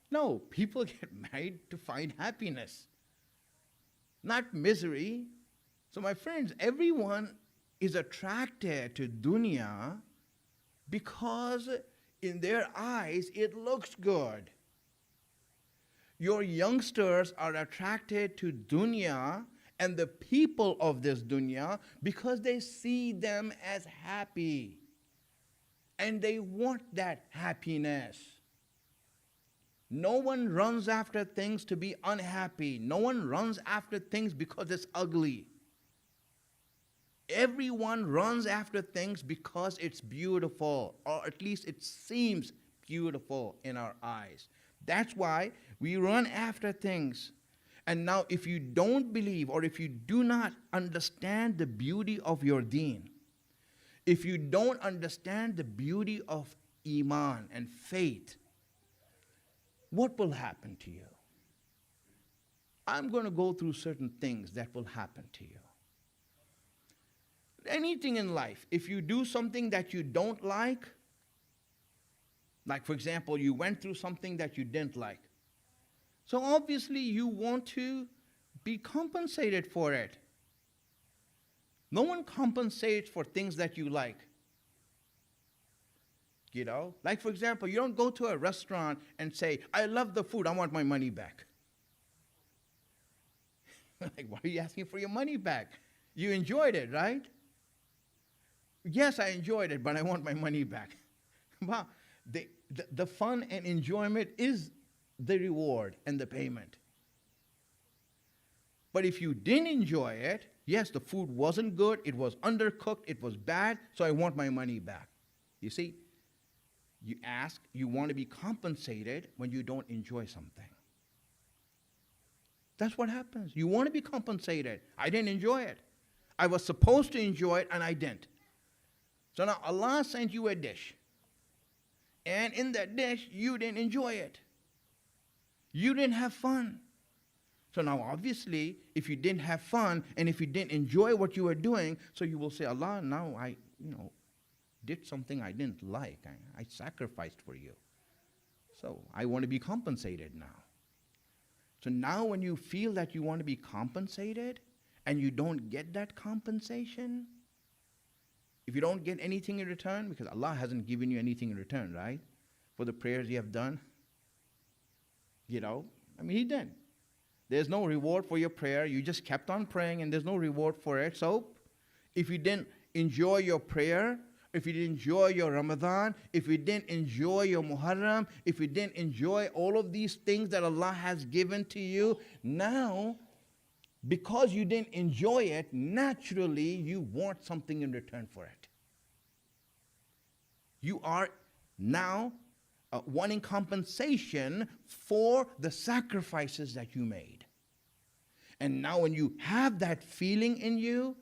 No, people get married to find happiness, not misery. So my friends, everyone is attracted to dunya because in their eyes it looks good. Your youngsters are attracted to dunya and the people of this dunya because they see them as happy and they want that happiness. No one runs after things to be unhappy. No one runs after things because it's ugly. Everyone runs after things because it's beautiful, or at least it seems beautiful in our eyes. That's why we run after things. And now if you don't believe or if you do not understand the beauty of your deen, if you don't understand the beauty of iman and faith, what will happen to you? I'm going to go through certain things that will happen to you. Anything in life, if you do something that you don't like for example, you went through something that you didn't like. So obviously you want to be compensated for it. No one compensates for things that you like. Like for example, you don't go to a restaurant and say, I love the food, I want my money back. Like, why are you asking for your money back? You enjoyed it, right? Yes, I enjoyed it, but I want my money back. Wow. The fun and enjoyment is the reward and the payment. But if you didn't enjoy it, yes, the food wasn't good, it was undercooked, it was bad, so I want my money back. You see, you want to be compensated when you don't enjoy something. That's what happens. You want to be compensated. I didn't enjoy it. I was supposed to enjoy it and I didn't. So now Allah sent you a dish. And in that dish, you didn't enjoy it. You didn't have fun. So now obviously, if you didn't have fun and if you didn't enjoy what you were doing, so you will say, Allah, now I, did something I didn't like. I sacrificed for you. So I want to be compensated now. So now when you feel that you want to be compensated and you don't get that compensation, if you don't get anything in return, because Allah hasn't given you anything in return, right? For the prayers you have done. He didn't. There's no reward for your prayer. You just kept on praying and there's no reward for it. So if you didn't enjoy your prayer, if you didn't enjoy your Ramadan, if you didn't enjoy your Muharram, if you didn't enjoy all of these things that Allah has given to you, now, because you didn't enjoy it, naturally you want something in return for it. You are now wanting compensation for the sacrifices that you made. And now when you have that feeling in you,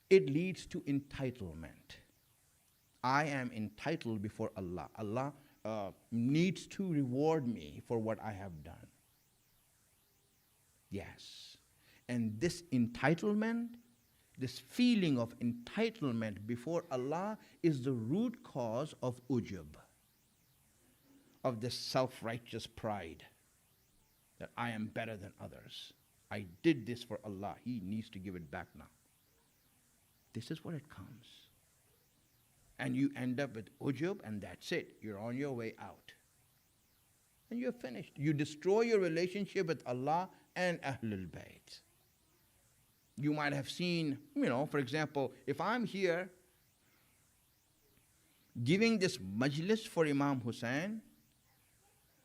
it leads to entitlement. I am entitled before Allah. Allah needs to reward me for what I have done. Yes. And this entitlement, this feeling of entitlement before Allah is the root cause of ujub, of this self-righteous pride, that I am better than others. I did this for Allah. He needs to give it back now. This is what it comes. And you end up with ujub, and that's it. You're on your way out. And you're finished. You destroy your relationship with Allah and Ahlul Bayt. You might have seen, for example, if I'm here giving this majlis for Imam Hussain,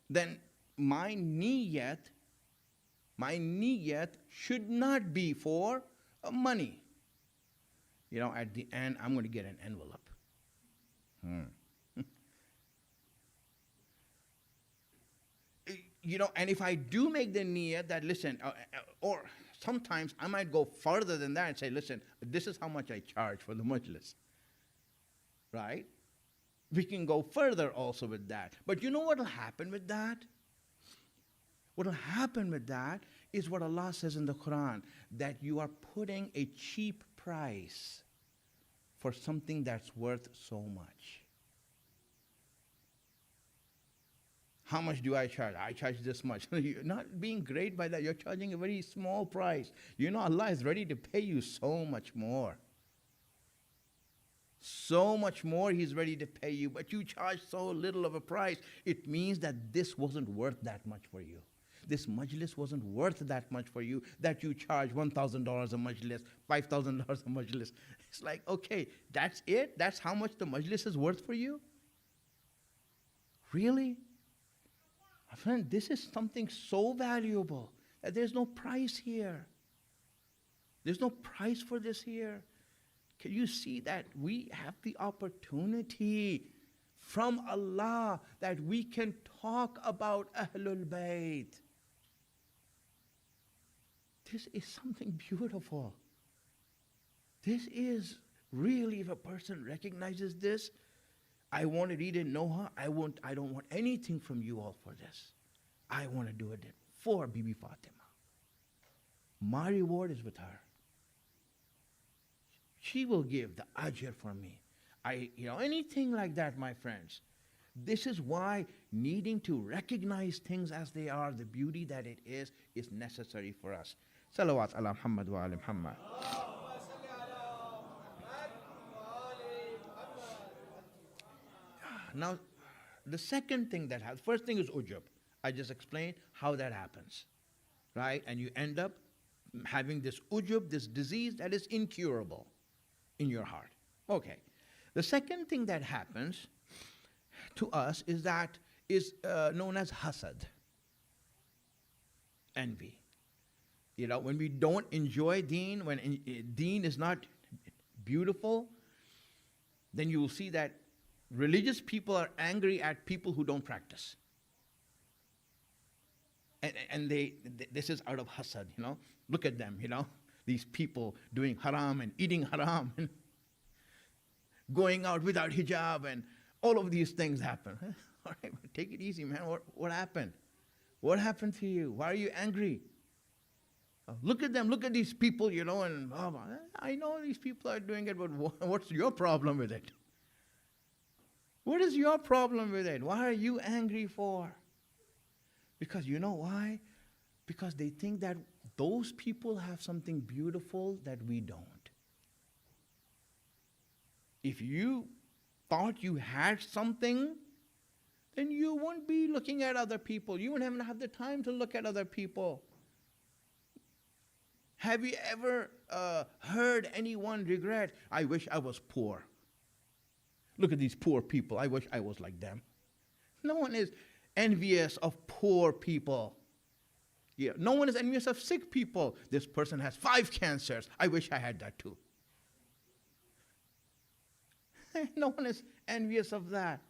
then my niyyat should not be for money. At the end, I'm going to get an envelope. and if I do make the niyyah that, listen, or sometimes I might go further than that and say, listen, this is how much I charge for the majlis, right? We can go further also with that. But you know what will happen with that? What will happen with that is what Allah says in the Quran, that you are putting a cheap price for something that's worth so much. How much do I charge? I charge this much. You're not being great by that. You're charging a very small price. You know Allah is ready to pay you so much more. So much more He's ready to pay you, but you charge so little of a price. It means that this wasn't worth that much for you. This majlis wasn't worth that much for you, that you charge $1,000 a majlis, $5,000 a majlis. It's like, okay, that's it? That's how much the majlis is worth for you? Really? My friend, this is something so valuable that there's no price here. There's no price for this here. Can you see that we have the opportunity from Allah that we can talk about Ahlul Bayt? This is something beautiful. This is really, if a person recognizes this, I want to read it, Noha. I don't want anything from you all for this. I want to do it for Bibi Fatima. My reward is with her. She will give the ajr for me. Anything like that, my friends. This is why needing to recognize things as they are, the beauty that it is necessary for us. Salawat ala Muhammad wa ala Muhammad. Now, the second thing that happens, first thing is ujub. I just explained how that happens, right? And you end up having this ujub, this disease that is incurable in your heart. Okay. The second thing that happens to us is known as hasad, envy. When we don't enjoy deen, when deen is not beautiful, then you will see that religious people are angry at people who don't practice. And this is out of hasad, Look at them, these people doing haram and eating haram and going out without hijab, and all of these things happen. All right, take it easy, man. What happened? What happened to you? Why are you angry? Look at them. Look at these people, and I know these people are doing it, but what's your problem with it? What is your problem with it? Why are you angry for? Because you know why? Because they think that those people have something beautiful that we don't. If you thought you had something, then you wouldn't be looking at other people. You wouldn't have the time to look at other people. Have you ever heard anyone regret, I wish I was poor? Look at these poor people. I wish I was like them. No one is envious of poor people. Yeah, no one is envious of sick people. This person has 5 cancers. I wish I had that too. No one is envious of that.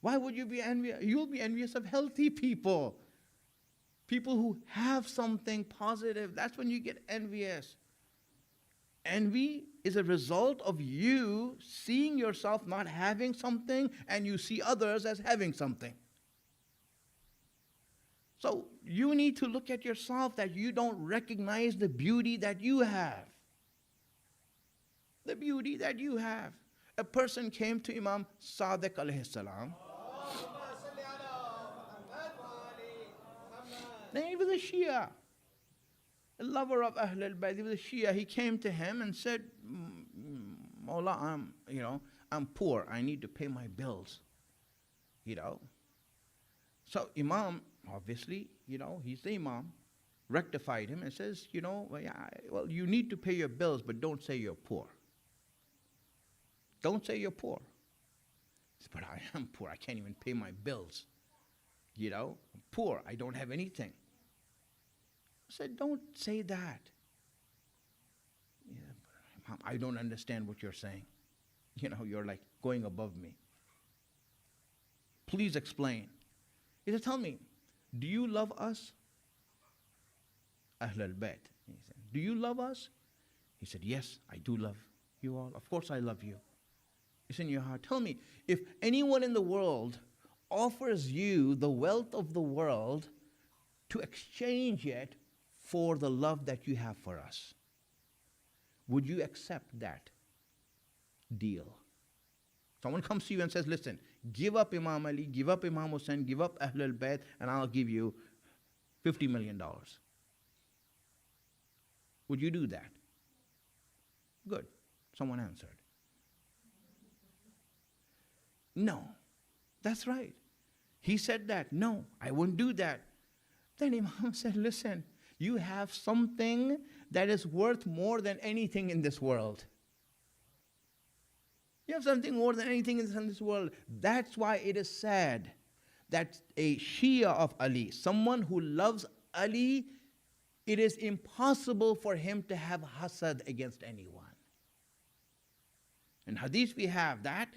Why would you be envious? You'll be envious of healthy people. People who have something positive. That's when you get envious. Envy is a result of you seeing yourself not having something, and you see others as having something. So you need to look at yourself that you don't recognize the beauty that you have. The beauty that you have. A person came to Imam Sadiq alayhi salam. Then he was a Shia, a lover of Ahlul Bayt. He was a Shia. He came to him and said, Maula, I'm poor. I need to pay my bills. So Imam, obviously, he's the Imam, rectified him and says, well, you need to pay your bills, but don't say you're poor. Don't say you're poor. He said, but I am poor. I can't even pay my bills. I'm poor. I don't have anything. I said, don't say that. Mom, I don't understand what you're saying. You're like going above me. Please explain. He said, tell me, do you love us? Ahl al-Bayt. He said, do you love us? He said, yes, I do love you all. Of course I love you. It's in your heart. Tell me, if anyone in the world offers you the wealth of the world to exchange it for the love that you have for us, would you accept that deal? Someone comes to you and says, listen, give up Imam Ali, give up Imam Hussain, give up Ahl al-Bayt, and I'll give you $50 million. Would you do that? Good. Someone answered. No. That's right. He said that. No, I wouldn't do that. Then Imam said, listen, you have something that is worth more than anything in this world. You have something more than anything in this world. That's why it is said that a Shia of Ali, someone who loves Ali, it is impossible for him to have hasad against anyone. In hadith we have that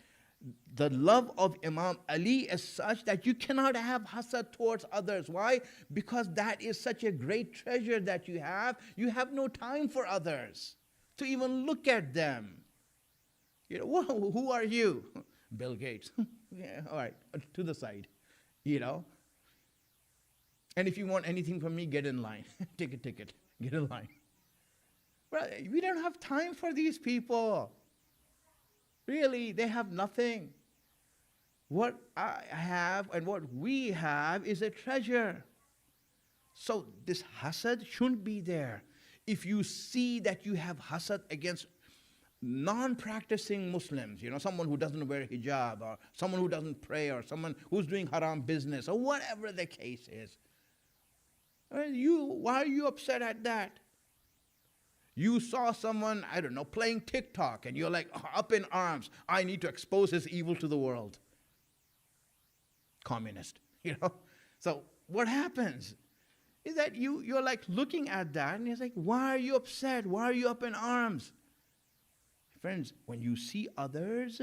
the love of Imam Ali is such that you cannot have hasad towards others. Why? Because that is such a great treasure that you have. You have no time for others to even look at them. You know, who are you? Bill Gates. Yeah, all right, to the side, you know. And if you want anything from me, get in line. Take a ticket, get in line. Well, we don't have time for these people. Really, they have nothing. What I have and what we have is a treasure. So this hasad shouldn't be there. If you see that you have hasad against non-practicing Muslims, you know, someone who doesn't wear hijab, or someone who doesn't pray, or someone who's doing haram business, or whatever the case is, why are you upset at that? You saw someone, I don't know, playing TikTok, and you're like up in arms. I need to expose his evil to the world. Communist, you know. So what happens is that you're like looking at that, and you're like, why are you upset? Why are you up in arms? Friends, when you see others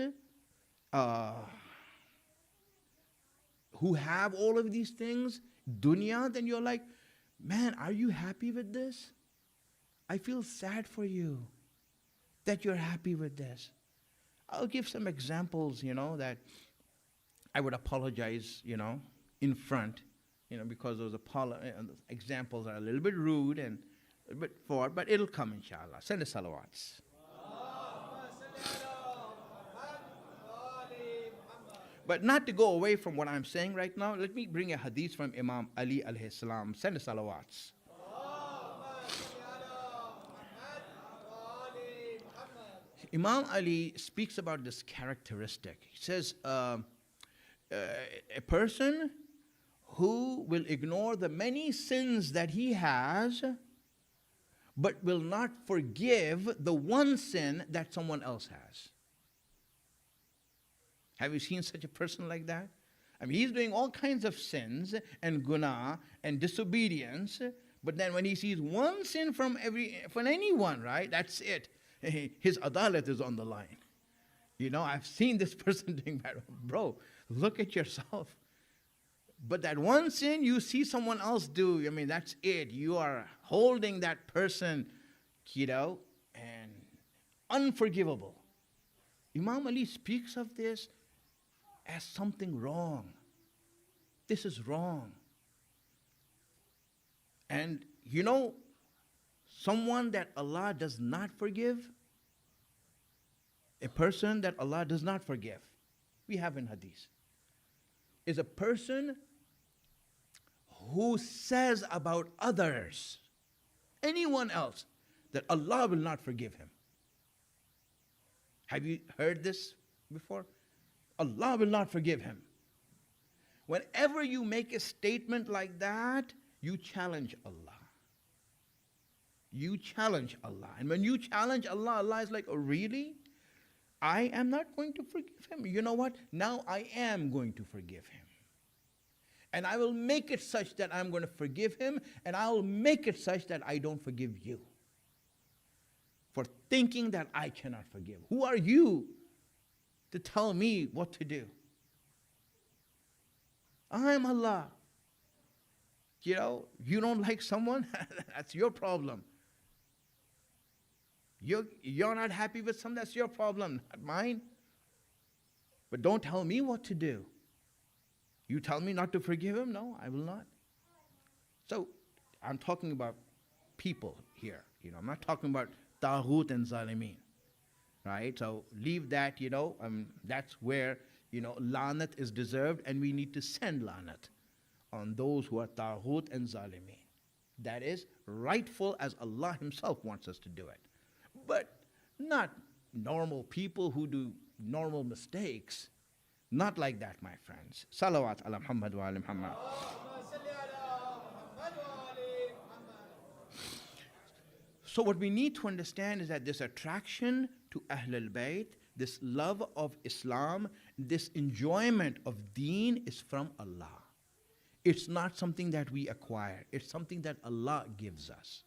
who have all of these things, dunya, then you're like, man, are you happy with this? I feel sad for you that you're happy with this. I'll give some examples, you know, that I would apologize, you know, in front, you know, because those examples are a little bit rude and a bit forward, but it'll come, inshallah. Send the salawats. But not to go away from what I'm saying right now, let me bring a hadith from Imam Ali alayhi salam. Send the salawats. Imam Ali speaks about this characteristic. He says, a person who will ignore the many sins that he has, but will not forgive the one sin that someone else has. Have you seen such a person like that? I mean, he's doing all kinds of sins and guna and disobedience, but then when he sees one sin from anyone, right, that's it. His adalat is on the line. You know, I've seen this person doing that. Bro, look at yourself. But that one sin you see someone else do, I mean, that's it. You are holding that person, you know, and unforgivable. Imam Ali speaks of this as something wrong. This is wrong. And you know, someone that Allah does not forgive, a person that Allah does not forgive, we have in hadith, is a person who says about others, anyone else, that Allah will not forgive him. Have you heard this before? Allah will not forgive him. Whenever you make a statement like that, you challenge Allah. You challenge Allah. And when you challenge Allah, Allah is like, oh, really? I am not going to forgive him. You know what? Now I am going to forgive him. And I will make it such that I'm going to forgive him, and I will make it such that I don't forgive you for thinking that I cannot forgive. Who are you to tell me what to do? I am Allah. You know, you don't like someone, that's your problem. You're not happy with someone, that's your problem, not mine. But don't tell me what to do. You tell me not to forgive him? No, I will not. So I'm talking about people here. You know, I'm not talking about Taghut and Zalimeen. Right? So leave that, you know, that's where, you know, Lanat is deserved, and we need to send Lanat on those who are Taghut and Zalimeen. That is rightful as Allah Himself wants us to do it. But not normal people who do normal mistakes. Not like that, my friends. Salawat ala Muhammad wa ala Muhammad. So what we need to understand is that this attraction to Ahlul Bayt, this love of Islam, this enjoyment of deen is from Allah. It's not something that we acquire. It's something that Allah gives us.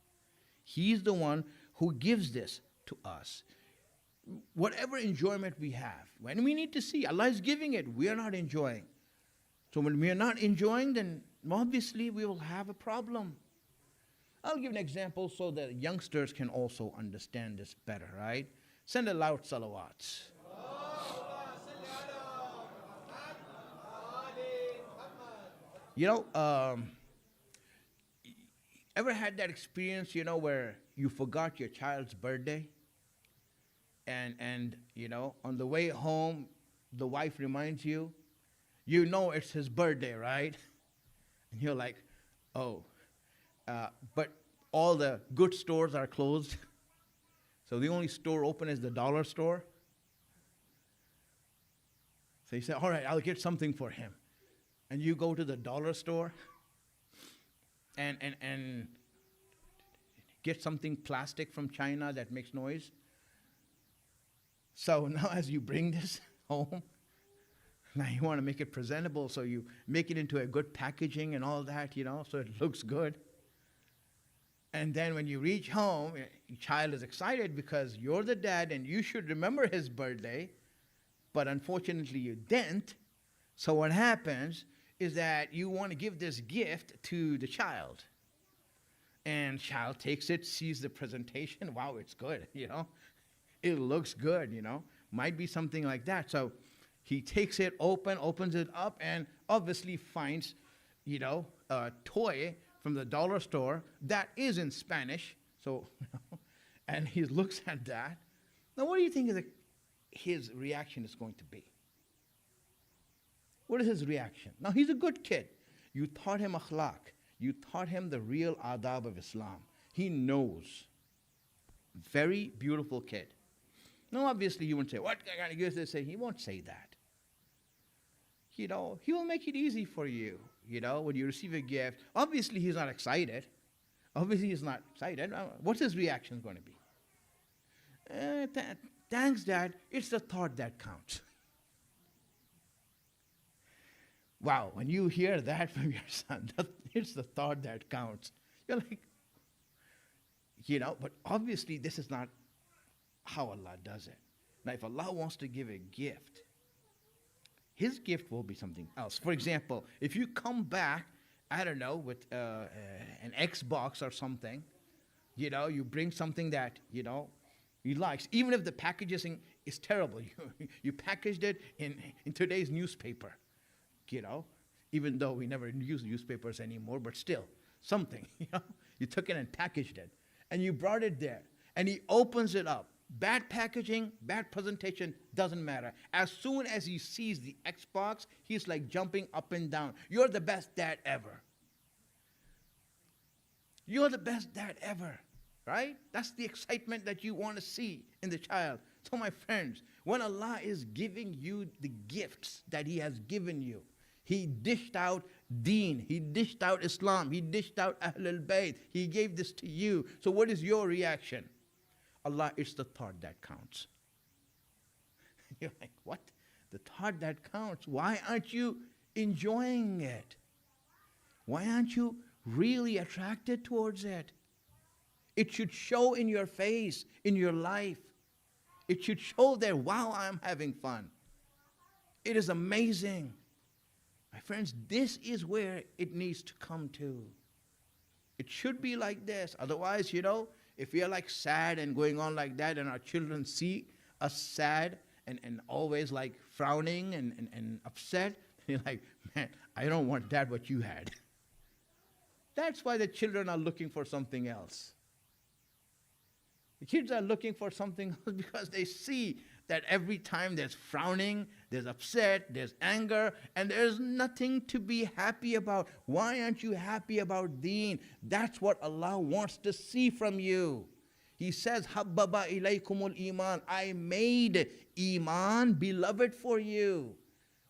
He's the one who gives this to us. Whatever enjoyment we have, when we need to see, Allah is giving it, we are not enjoying. So when we are not enjoying, then obviously we will have a problem. I'll give an example so that youngsters can also understand this better, right? Send a loud salawats. You know, ever had that experience, you know, where you forgot your child's birthday? And you know, on the way home, the wife reminds you, you know it's his birthday, right? And you're like, oh, but all the good stores are closed. So the only store open is the dollar store. So you say, all right, I'll get something for him. And you go to the dollar store and get something plastic from China that makes noise. So now as you bring this home, now you want to make it presentable, so you make it into a good packaging and all that, you know, so it looks good. And then when you reach home, your child is excited because you're the dad and you should remember his birthday, but unfortunately you didn't. So what happens is that you want to give this gift to the child. And child takes it, sees the presentation, wow, it's good, you know. It looks good, you know. Might be something like that. So he takes it opens it up, and obviously finds, you know, a toy from the dollar store that is in Spanish. So, and he looks at that. Now, what do you think his reaction is going to be? What is his reaction? Now, he's a good kid. You taught him akhlaq. You taught him the real adab of Islam. He knows. Very beautiful kid. Now, obviously, you won't say, what kind of gift they say? He won't say that. You know, he will make it easy for you, you know, when you receive a gift. Obviously, he's not excited. Obviously, he's not excited. What's his reaction going to be? Thanks, Dad. It's the thought that counts. Wow, when you hear that from your son, it's the thought that counts. You're like, you know, but obviously, this is not how Allah does it. Now, if Allah wants to give a gift, His gift will be something else. For example, if you come back, I don't know, with an Xbox or something, you know, you bring something that, you know, he likes, even if the packaging is terrible. You packaged it in today's newspaper, you know, even though we never use newspapers anymore, but still, something, you know. You took it and packaged it, and you brought it there, and he opens it up. Bad packaging, bad presentation, doesn't matter. As soon as he sees the Xbox, he's like jumping up and down. You're the best dad ever. You're the best dad ever, right? That's the excitement that you want to see in the child. So my friends, when Allah is giving you the gifts that He has given you, He dished out deen, He dished out Islam, He dished out Ahlul Bayt, He gave this to you. So what is your reaction? Allah, it's the thought that counts. You're like, what? The thought that counts. Why aren't you enjoying it? Why aren't you really attracted towards it? It should show in your face, in your life. It should show that, wow, I'm having fun. It is amazing. My friends, this is where it needs to come to. It should be like this. Otherwise, if we are like sad and going on like that, and our children see us sad and always like frowning and upset, you're like, man, I don't want that what you had. That's why the children are looking for something else. The kids are looking for something else because they see that every time there's frowning, there's upset, there's anger, and there's nothing to be happy about. Why aren't you happy about deen? That's what Allah wants to see from you. He says, Habbaba ilaykumul iman. I made iman beloved for you.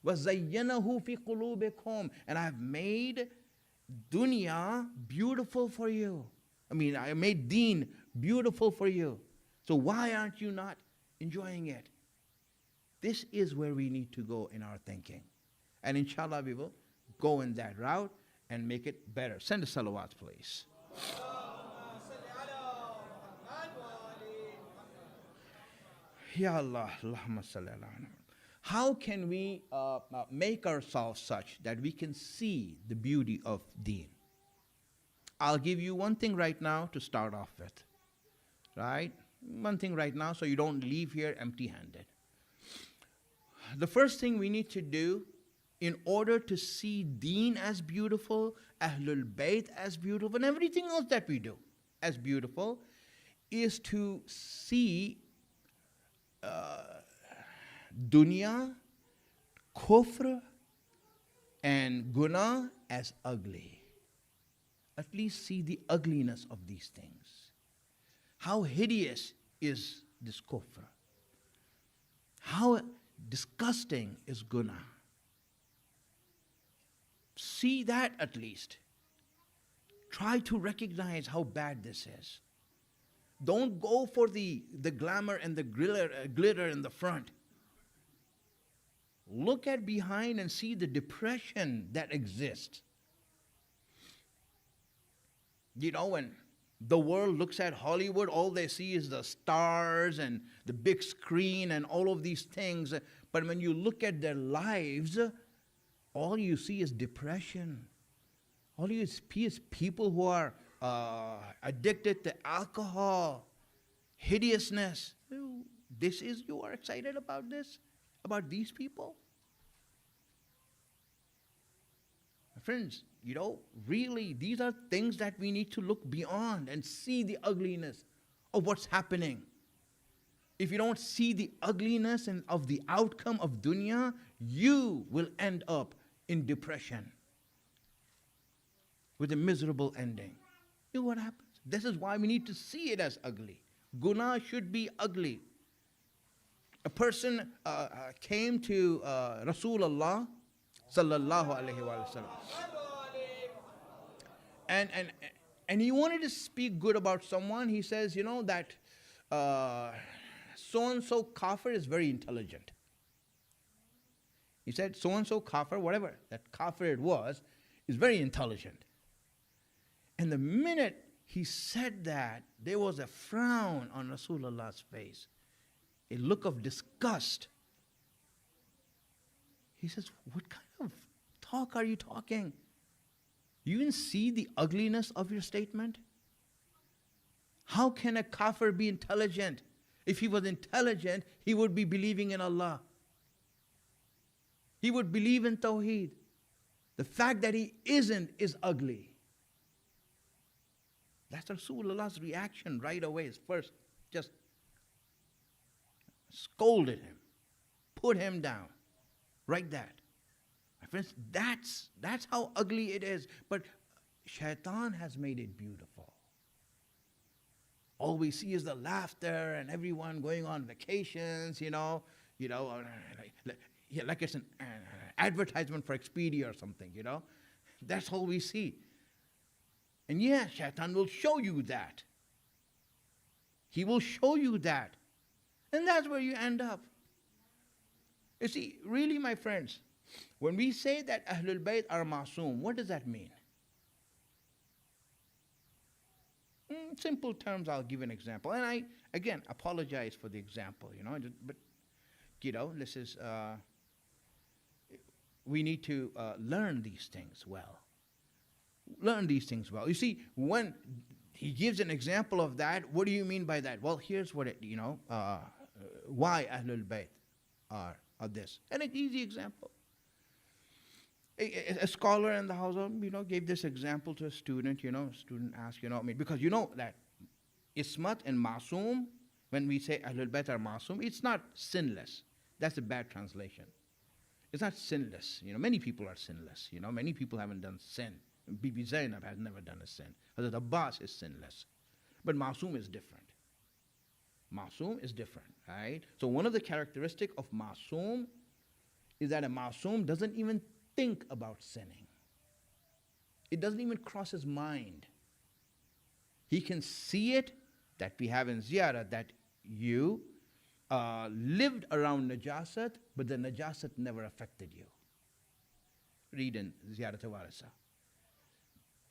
وَزَيَّنَهُ فِي قُلُوبِكُمْ. And I've made dunya beautiful for you. I made deen beautiful for you. So why aren't you not enjoying it? This is where we need to go in our thinking. And inshallah we will go in that route and make it better. Send a salawat, please. Ya Allah, Allahumma salli ala Muhammad. How can we make ourselves such that we can see the beauty of deen? I'll give you one thing right now to start off with. Right? One thing right now so you don't leave here empty-handed. The first thing we need to do in order to see deen as beautiful, Ahlul Bayt as beautiful, and everything else that we do as beautiful, is to see dunya, kufr, and guna as ugly. At least see the ugliness of these things. How hideous is this kufr? How disgusting is guna? See that at least. Try to recognize how bad this is. Don't go for the glamour and the glitter in the front. Look at behind and see the depression that exists. When the world looks at Hollywood, all they see is the stars and the big screen and all of these things. But when you look at their lives, all you see is depression. All you see is people who are addicted to alcohol, hideousness. You are excited about this? About these people? My friends, really, these are things that we need to look beyond and see the ugliness of what's happening. If you don't see the ugliness and of the outcome of dunya, you will end up in depression with a miserable ending. You know what happens? This is why we need to see it as ugly. Guna should be ugly. A person came to Rasulullah sallallahu alaihi wasallam, and he wanted to speak good about someone. He says, that so-and-so kafir is very intelligent. He said, so-and-so kafir, whatever that kafir it was, is very intelligent. And the minute he said that, there was a frown on Rasulullah's face, a look of disgust. He says, what kind of talk are you talking? You even see the ugliness of your statement? How can a kafir be intelligent? If he was intelligent, he would be believing in Allah. He would believe in Tawheed. The fact that he isn't is ugly. That's Rasulullah's reaction right away. His first just scolded him, put him down, like that. My friends, that's how ugly it is. But Shaitan has made it beautiful. All we see is the laughter and everyone going on vacations, like it's an advertisement for Expedia or something, That's all we see. And yes, Shaitan will show you that. He will show you that. And that's where you end up. You see, really, my friends, when we say that Ahlul Bayt are masoom, what does that mean? In simple terms, I'll give an example. And I, again, apologize for the example, but, this is, we need to learn these things well. learn these things well. You see, when he gives an example of that, what do you mean by that? Well, here's what it, why Ahlul Bayt are this. And an easy example. A scholar in the house, gave this example to a student, student asked, because you know that Ismat and Masoom, when we say Ahlul Bayt are Masoom, it's not sinless. That's a bad translation. It's not sinless. Many people are sinless. Many people haven't done sin. Bibi Zainab has never done a sin. Hazrat Abbas is sinless. But Masoom is different. Masoom is different, right? So one of the characteristics of Masoom is that a Masoom doesn't even think about sinning. It doesn't even cross his mind. He can see it, that we have in Ziyarah, that you lived around Najasat, but the Najasat never affected you. Read in Ziyarat Warasa.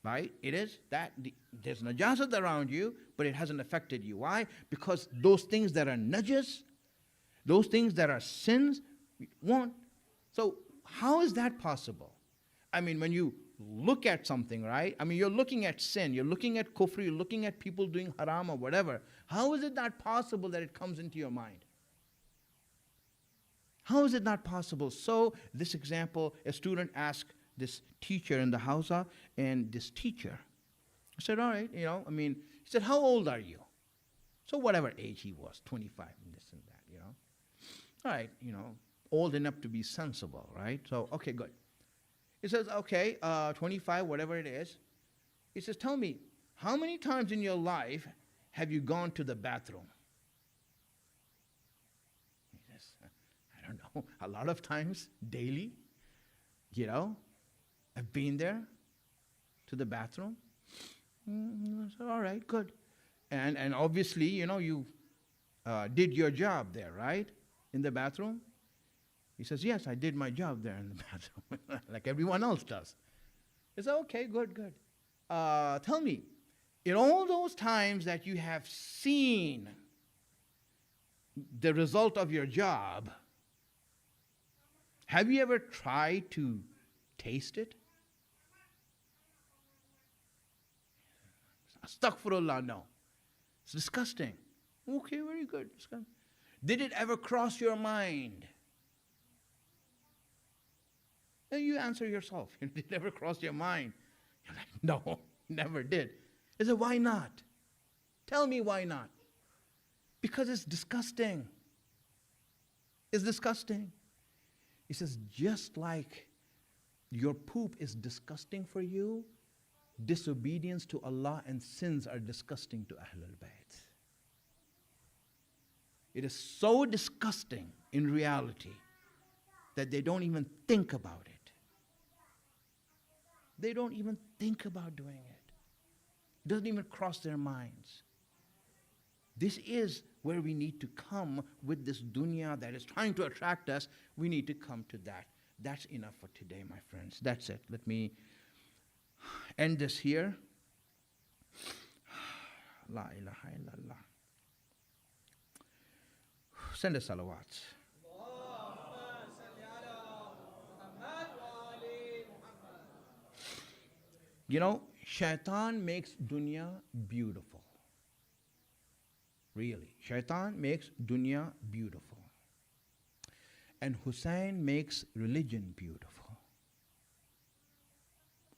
Right? It is that there's Najasat around you, but it hasn't affected you. Why? Because those things that are najas, those things that are sins, won't. So how is that possible? I mean, when you look at something, right? I mean, you're looking at sin, you're looking at kufr, you're looking at people doing haram or whatever. How is it not possible that it comes into your mind? How is it not possible? So, this example, a student asked this teacher in the Hausa, and this teacher said, all right, he said, how old are you? So, whatever age he was, 25 and this and that, All right, old enough to be sensible, right? So, okay, good. He says, okay, 25, whatever it is. He says, tell me, how many times in your life have you gone to the bathroom? He says, I don't know, a lot of times, daily, I've been there to the bathroom. I said, all right, good. And obviously, you did your job there, right? In the bathroom? He says, yes, I did my job there in the bathroom, like everyone else does. He said, okay, good. Tell me, in all those times that you have seen the result of your job, have you ever tried to taste it? Astaghfirullah, no. It's disgusting. Okay, very good. Did it ever cross your mind? Then you answer yourself. Did it ever cross your mind? You're like, no, never did. I said, why not? Tell me why not. Because it's disgusting. It's disgusting. He says, just like your poop is disgusting for you, disobedience to Allah and sins are disgusting to Ahlul Bayt. It is so disgusting in reality that they don't even think about it. They don't even think about doing it. It doesn't even cross their minds. This is where we need to come with this dunya that is trying to attract us. We need to come to that. That's enough for today, my friends. That's it. Let me end this here. La ilaha illallah. Send a salawat. Shaitan makes dunya beautiful. Really. Shaitan makes dunya beautiful. And Hussein makes religion beautiful.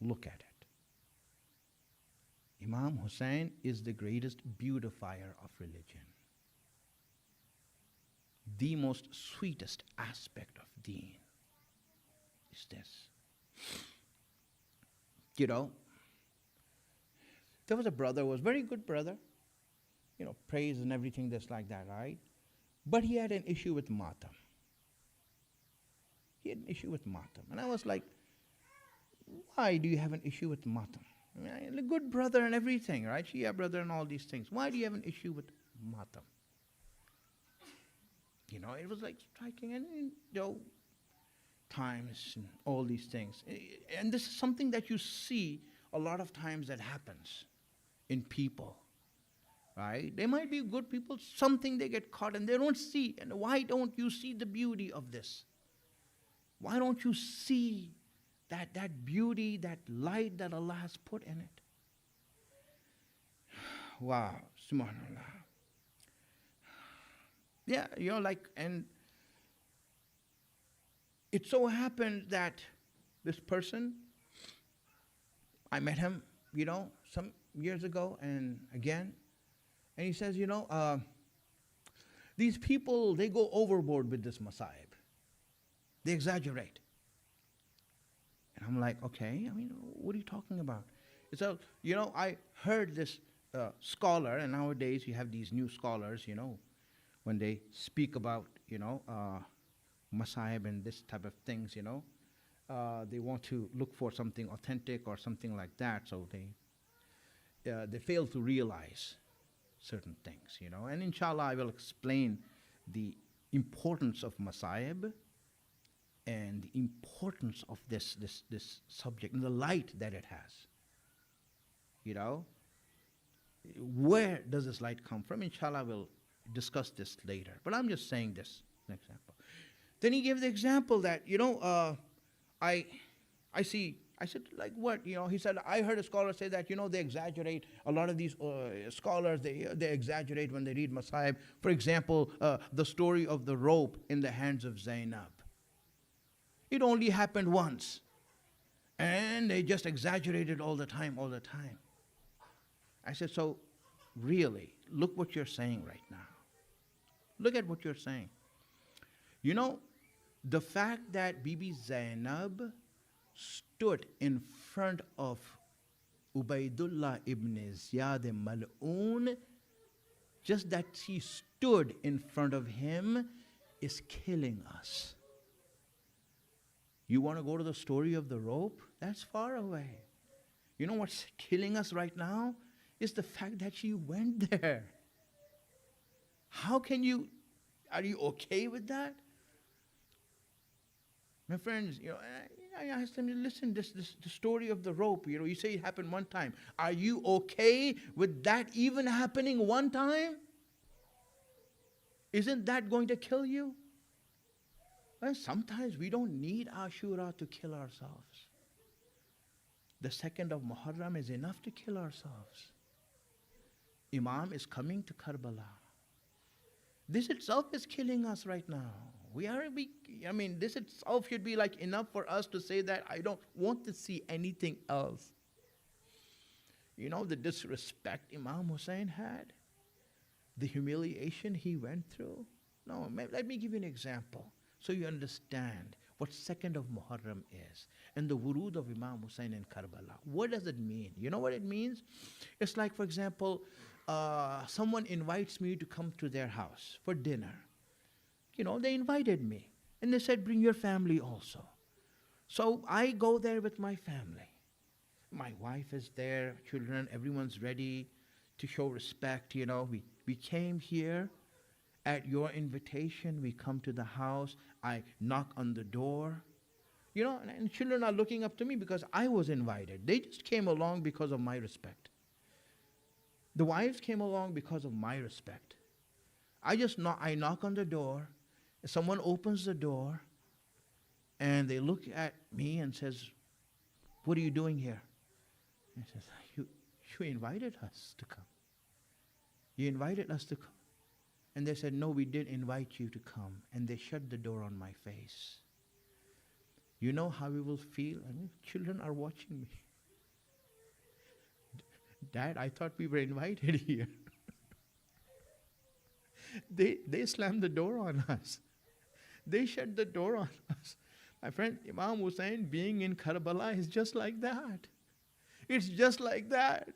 Look at it. Imam Hussein is the greatest beautifier of religion. The most sweetest aspect of deen is this. There was a brother, was a very good brother, praise and everything that's like that, right? But he had an issue with matam. He had an issue with matam. And I was like, why do you have an issue with matam? I mean, a good brother and everything, right? Shia brother and all these things. Why do you have an issue with matam? It was like striking, and times and all these things. And this is something that you see a lot of times that happens in people, right? They might be good people, something they get caught and they don't see. And why don't you see the beauty of this? Why don't you see that beauty, that light that Allah has put in it. Wow, subhanallah. Yeah, and it so happened that this person, I met him, some years ago, and he says, these people, they go overboard with this masa'ib. They exaggerate. And I'm like, okay, what are you talking about? So, I heard this scholar, and nowadays you have these new scholars, when they speak about, masa'ib and this type of things, they want to look for something authentic or something like that, so they fail to realize certain things, And inshallah, I will explain the importance of masa'ib and the importance of this subject and the light that it has. Where does this light come from? Inshallah, we'll discuss this later. But I'm just saying this, an example. Then he gave the example that, I said, like what? He said, I heard a scholar say that, they exaggerate. A lot of these scholars, they exaggerate when they read masa'ib. For example, the story of the rope in the hands of Zainab. It only happened once. And they just exaggerated all the time. I said, so really, look what you're saying right now. Look at what you're saying. The fact that Bibi Zainab stood in front of Ubaidullah ibn Ziyad Mal'un, just that she stood in front of him is killing us. You want to go to the story of the rope? That's far away. You know what's killing us right now? Is the fact that she went there. Are you okay with that? My friends, I asked them to listen, the story of the rope, you say it happened one time. Are you okay with that even happening one time? Isn't that going to kill you? Well, sometimes we don't need Ashura to kill ourselves. The 2nd of Muharram is enough to kill ourselves. Imam is coming to Karbala. This itself is killing us right now. This itself should be like enough for us to say that I don't want to see anything else. The disrespect Imam Hussein had, the humiliation he went through. No, let me give you an example so you understand what 2nd of Muharram is and the wurood of Imam Hussein in Karbala. What does it mean? You know what it means? It's like, for example, someone invites me to come to their house for dinner. They invited me. And they said, bring your family also. So I go there with my family. My wife is there, children, everyone's ready to show respect. We came here at your invitation. We come to the house. I knock on the door. And children are looking up to me because I was invited. They just came along because of my respect. The wives came along because of my respect. I knock on the door. Someone opens the door, and they look at me and says, what are you doing here? I says, you invited us to come. You invited us to come. And they said, no, we did invite you to come. And they shut the door on my face. You know how we will feel? Children are watching me. Dad, I thought we were invited here. They slammed the door on us. They shut the door on us. My friend, Imam Hussein being in Karbala is just like that. It's just like that.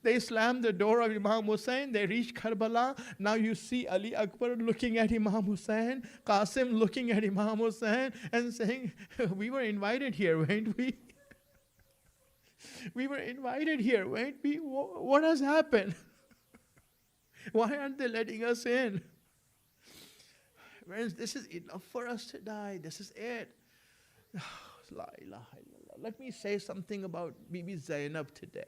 They slammed the door of Imam Hussein. They reached Karbala. Now you see Ali Akbar looking at Imam Hussein, Qasim looking at Imam Hussein and saying, we were invited here, weren't we? We were invited here, weren't we? What has happened? Why aren't they letting us in? Friends, this is enough for us to die. This is it. La ilaha illallah. Let me say something about Bibi Zainab today.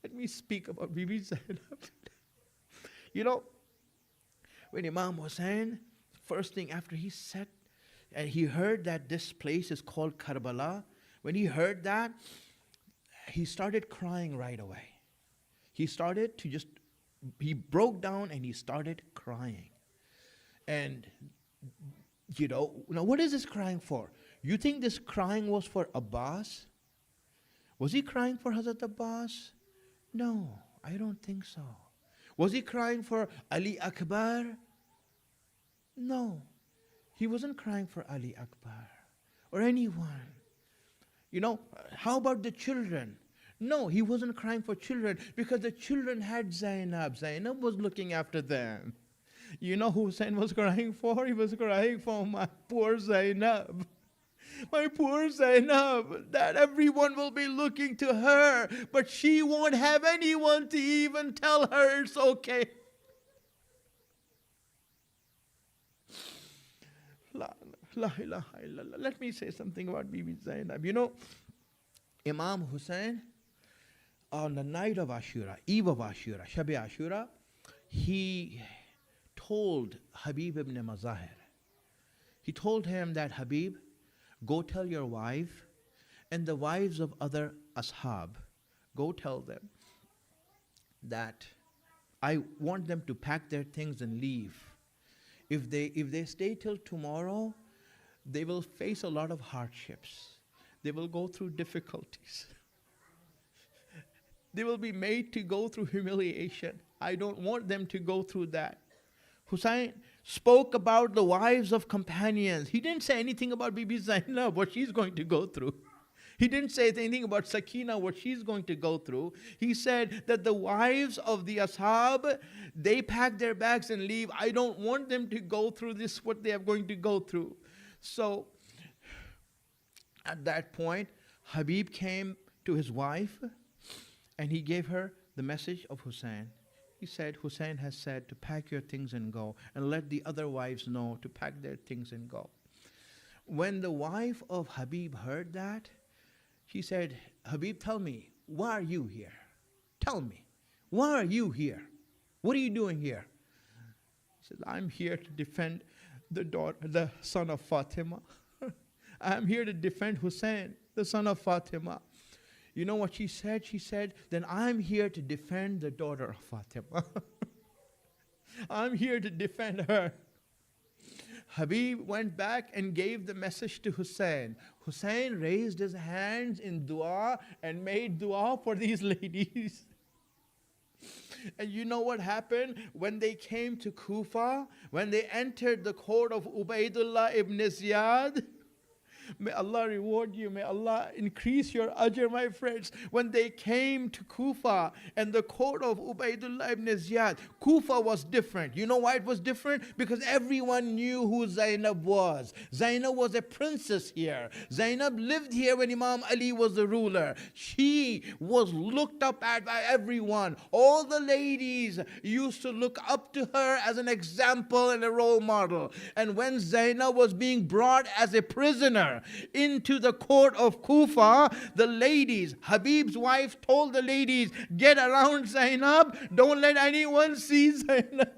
Let me speak about Bibi Zainab today. When Imam Hussein, first thing after he sat and he heard that this place is called Karbala. When he heard that, he started crying right away. He broke down and he started crying. And, now what is this crying for? You think this crying was for Abbas? Was he crying for Hazrat Abbas? No, I don't think so. Was he crying for Ali Akbar? No, he wasn't crying for Ali Akbar or anyone. How about the children? No, he wasn't crying for children because the children had Zainab. Zainab was looking after them. You know who Hussein was crying for? He was crying for my poor Zainab. My poor Zainab, that everyone will be looking to her, but she won't have anyone to even tell her it's okay. La ilaha illallah. Let me say something about Bibi Zainab. Imam Hussein, on the night of Ashura, eve of Ashura, Shab-e Ashura, he told Habib ibn Mazahir, he told him that, Habib, go tell your wife and the wives of other ashab, go tell them that I want them to pack their things and leave. If they stay till tomorrow, they will face a lot of hardships. They will go through difficulties. They will be made to go through humiliation. I don't want them to go through that. Hussein spoke about the wives of companions. He didn't say anything about Bibi Zainab, what she's going to go through. He didn't say anything about Sakina, what she's going to go through. He said that the wives of the ashab, they pack their bags and leave. I don't want them to go through this, what they are going to go through. So, at that point, Habib came to his wife and he gave her the message of Hussein. He said, Hussein has said to pack your things and go, and let the other wives know to pack their things and go. When the wife of Habib heard that, she said, Habib, tell me, why are you here? Tell me, why are you here? What are you doing here? He said, I'm here to defend the son of Fatima. I'm here to defend Hussein, the son of Fatima. You know what she said? She said, then I'm here to defend the daughter of Fatima. I'm here to defend her. Habib went back and gave the message to Hussein. Hussein raised his hands in dua and made dua for these ladies. And you know what happened? When they came to Kufa, when they entered the court of Ubaidullah ibn Ziyad, may Allah reward you. May Allah increase your ajr, my friends. When they came to Kufa and the court of Ubaidullah ibn Ziyad, Kufa was different. You know why it was different? Because everyone knew who Zainab was. Zainab was a princess here. Zainab lived here when Imam Ali was the ruler. She was looked up at by everyone. All the ladies used to look up to her as an example and a role model. And when Zainab was being brought as a prisoner into the court of Kufa, the ladies, Habib's wife told the ladies, get around Zainab, don't let anyone see Zainab.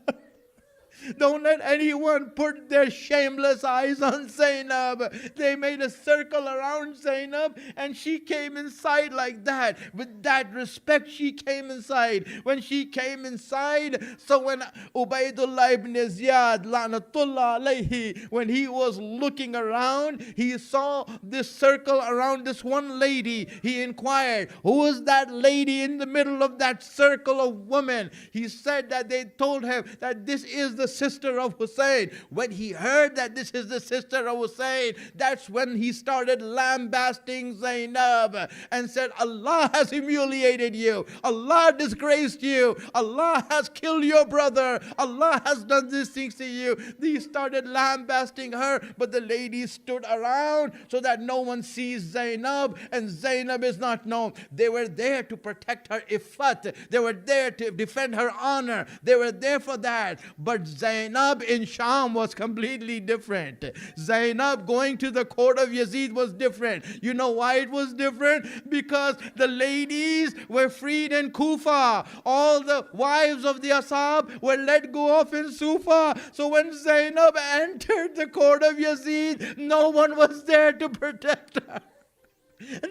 Don't let anyone put their shameless eyes on Zainab. They made a circle around Zainab and she came inside like that. With that respect, she came inside. When she came inside, so when Ubaidullah ibn Ziyad, La'natullah alayhi, when he was looking around, he saw this circle around this one lady. He inquired, who is that lady in the middle of that circle of women? He said that they told him that this is the sister of Hussein. When he heard that this is the sister of Hussein, that's when he started lambasting Zainab and said, Allah has humiliated you. Allah disgraced you. Allah has killed your brother. Allah has done these things to you. He started lambasting her, but the ladies stood around so that no one sees Zainab and Zainab is not known. They were there to protect her iffat. They were there to defend her honor. They were there for that. But Zainab in Sham was completely different. Zainab going to the court of Yazid was different. You know why it was different? Because the ladies were freed in Kufa. All the wives of the Ashab were let go of in Sufa. So when Zainab entered the court of Yazid, no one was there to protect her.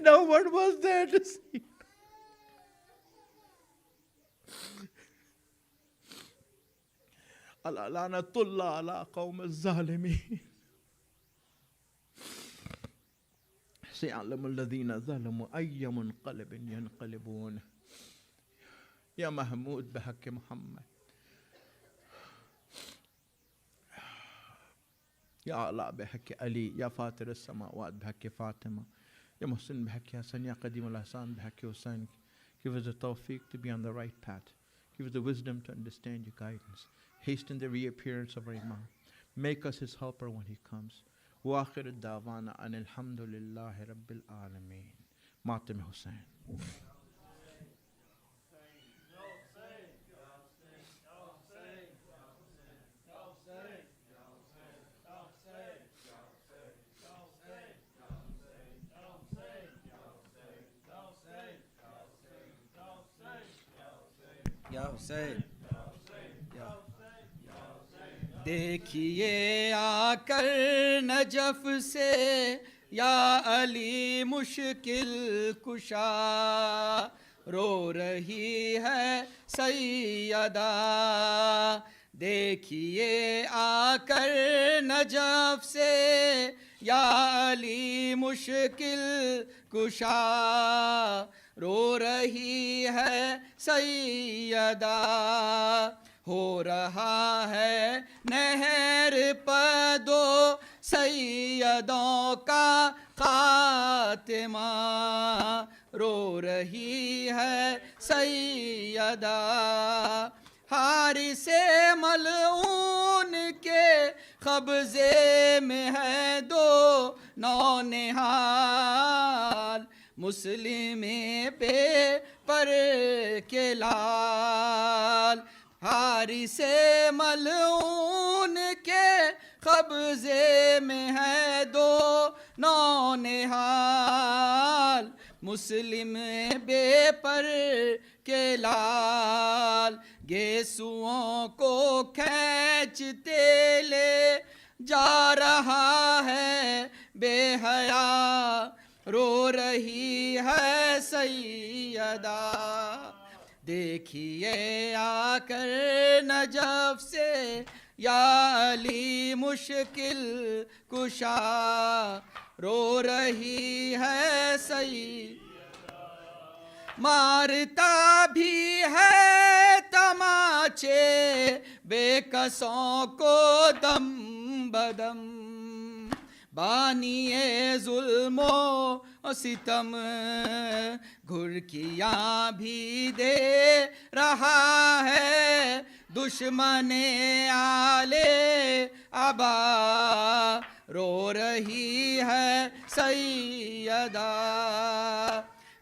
No one was there to see. La'natullah ala qawm az-zalimin. سيعلم الذين ظلموا أي منقلب ينقلبون. يا محمود بحق محمد. يا الله بحق علي. يا فاطر السماوات بحق فاطمة. يا محسن بحق حسن. يا قديم الإحسان بحق حسين. Give us the tawfiq to be on the right path. Give us the wisdom to understand your guidance. Hasten the reappearance of our Imam. Make us his helper when he comes. وآخر الدعوانا أن الحمد لله رب العالمين. ماتم حسین. یا حسین دیکھیے آ کر نجف سے یا علی مشکل کشا رو رہی ہے سیدہ دیکھیے آ کر نجف سے یا علی مشکل کشا رو رہی ہے سیدہ ہو رہا ہے نہر پدو سیدوں کا خاتمہ رو رہی ہے سیدہ حارث ملعون کے قبضے میں ہے دو نونہال مسلم بے پر کے لال حارث ملعون کے قبضے میں ہے دو نونہال مسلم بے پر کے لال گیسوؤں کو کھینچتے لے جا رہا ہے بے حیا رو رہی ہے سیدہ دیکھیے آ کر نجف سے یا علی مشکل کشا رو رہی ہے سیدہ مارتا بھی ہے تماچے بے کسوں کو دم بدم بانی ظلم و ستم گھرکیاں بھی دے رہا ہے دشمن آلے ابا رو رہی ہے سیدہ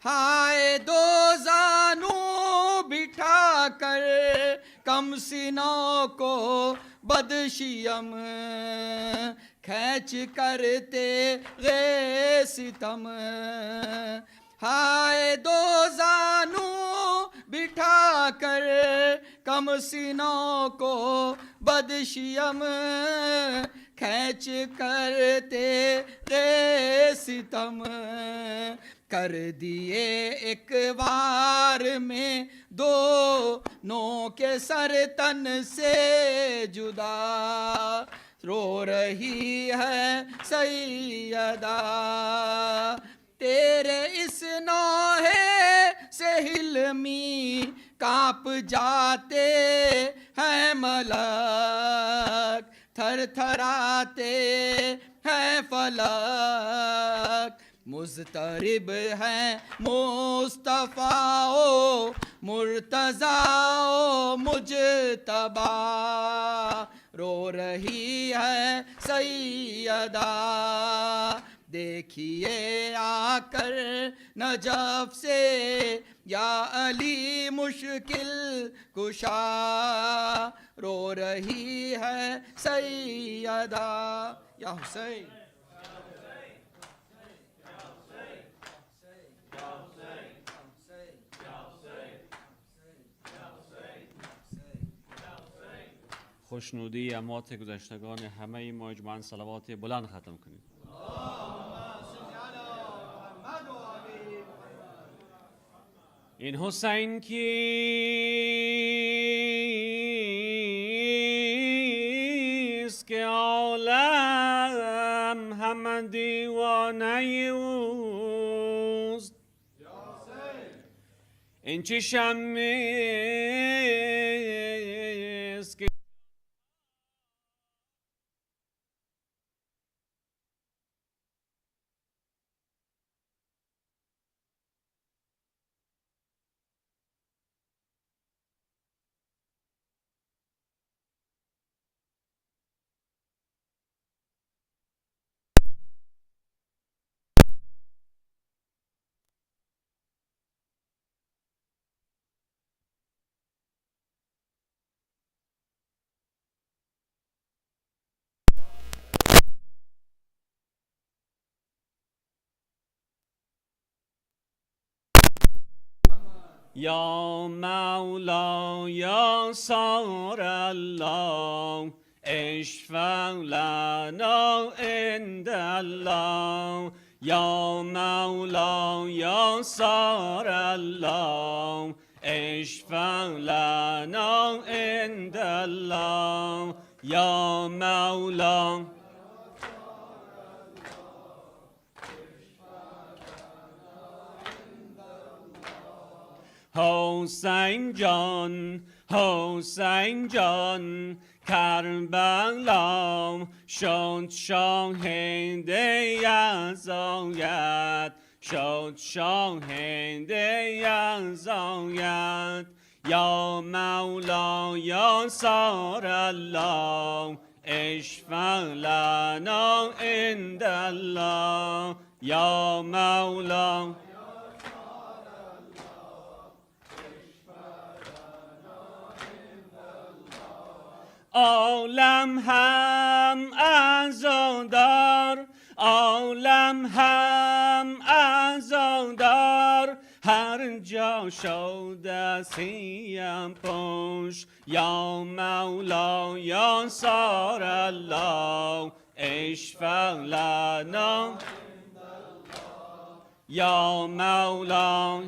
ہائے دو زانو بٹھا کر کم سینوں کو بدشیم کھینچ کرتے غے ستم ہائے دو زانو بٹھا کر کم سینوں کو بدشیم کھینچ کرتے غے ستم کر دیے ایک وار میں دونوں کے سر تن سے جدا رو رہی ہے سیدہ تیرے اس نوحے سے حلمی کانپ جاتے ہیں ملک تھر تھراتے ہیں فلک مضطرب ہیں مصطفیٰ و مرتضیٰ و مجتبیٰ رو رہی ہے سیدہ دیکھیے آ کر نجف سے یا علی مشکل کشا रो रही है सैयदा या हुसैन خوشنودی اموات گذشتگان همه ما اجماعاً صلوات بلند ختم کنید. این حسین کیست که عالم همه دیوانه اوست؟ این چه شمیست که یا مولا یا صار الله اشفع لنا عند الله یا مولا یا صار الله اشفع لنا عند الله یا مولا حسین جان حسین جان کربلا شد شاهد یزدایت شد شاهد یزدایت یا مولا یا صار الله اشفع لنا عند الله یا مولا عالم هم عزادار عالم هم عزادار هر جا شده سیم پوش یا مولا یا صار الله اشفع لنا یا مولا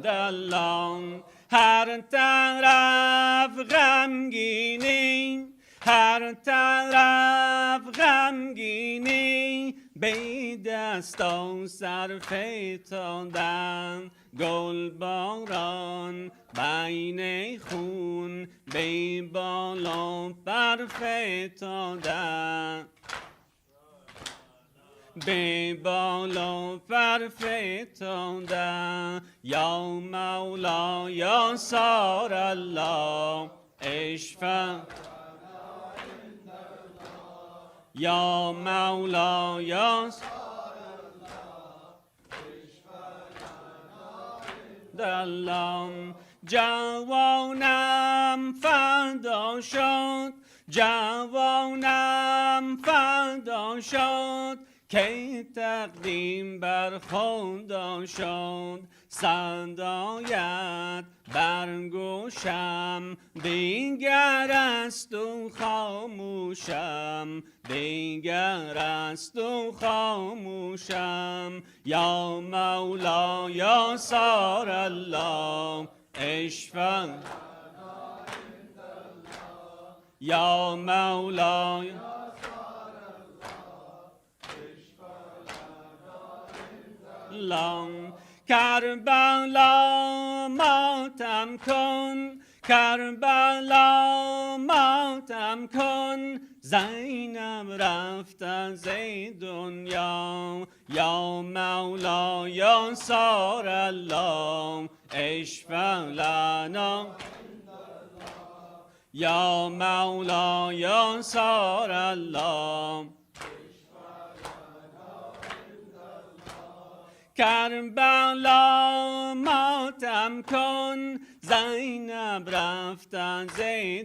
دلان هر طرف غمگینی هر طرف غمگینی به دستان سر فتادن گل باران بین خون به بالا بر فتادن به بالا پر فتاده یا مولا یا صار الله اشفع یا مولا یا دلم جوانم فدا شد جوانم فدا شد که تقدیم بر خدا شد صدایت بر گوشم دیگر است و خاموشم دیگر است و خاموشم یا مولا یا صار الله اشفع یا مولا لام کربلا ماتم کن کربلا ماتم کن زینب رفت از دنیا یا مولا یا صار الله اشفع لنا یا مولا یا صار الله کربلا ما ماتم کن زینب رفت از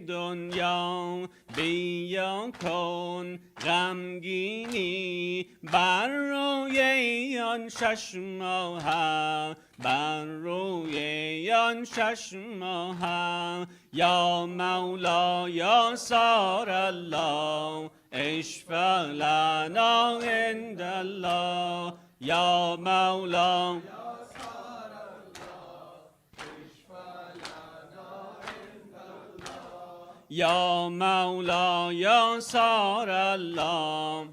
دنیا بیا کن غمگینی بر روی آن 6 ماه بر روی آن 6 ماه یا مولا یا صار الله اشفع لنا عند الله یا مولا یا مولا یا صار الله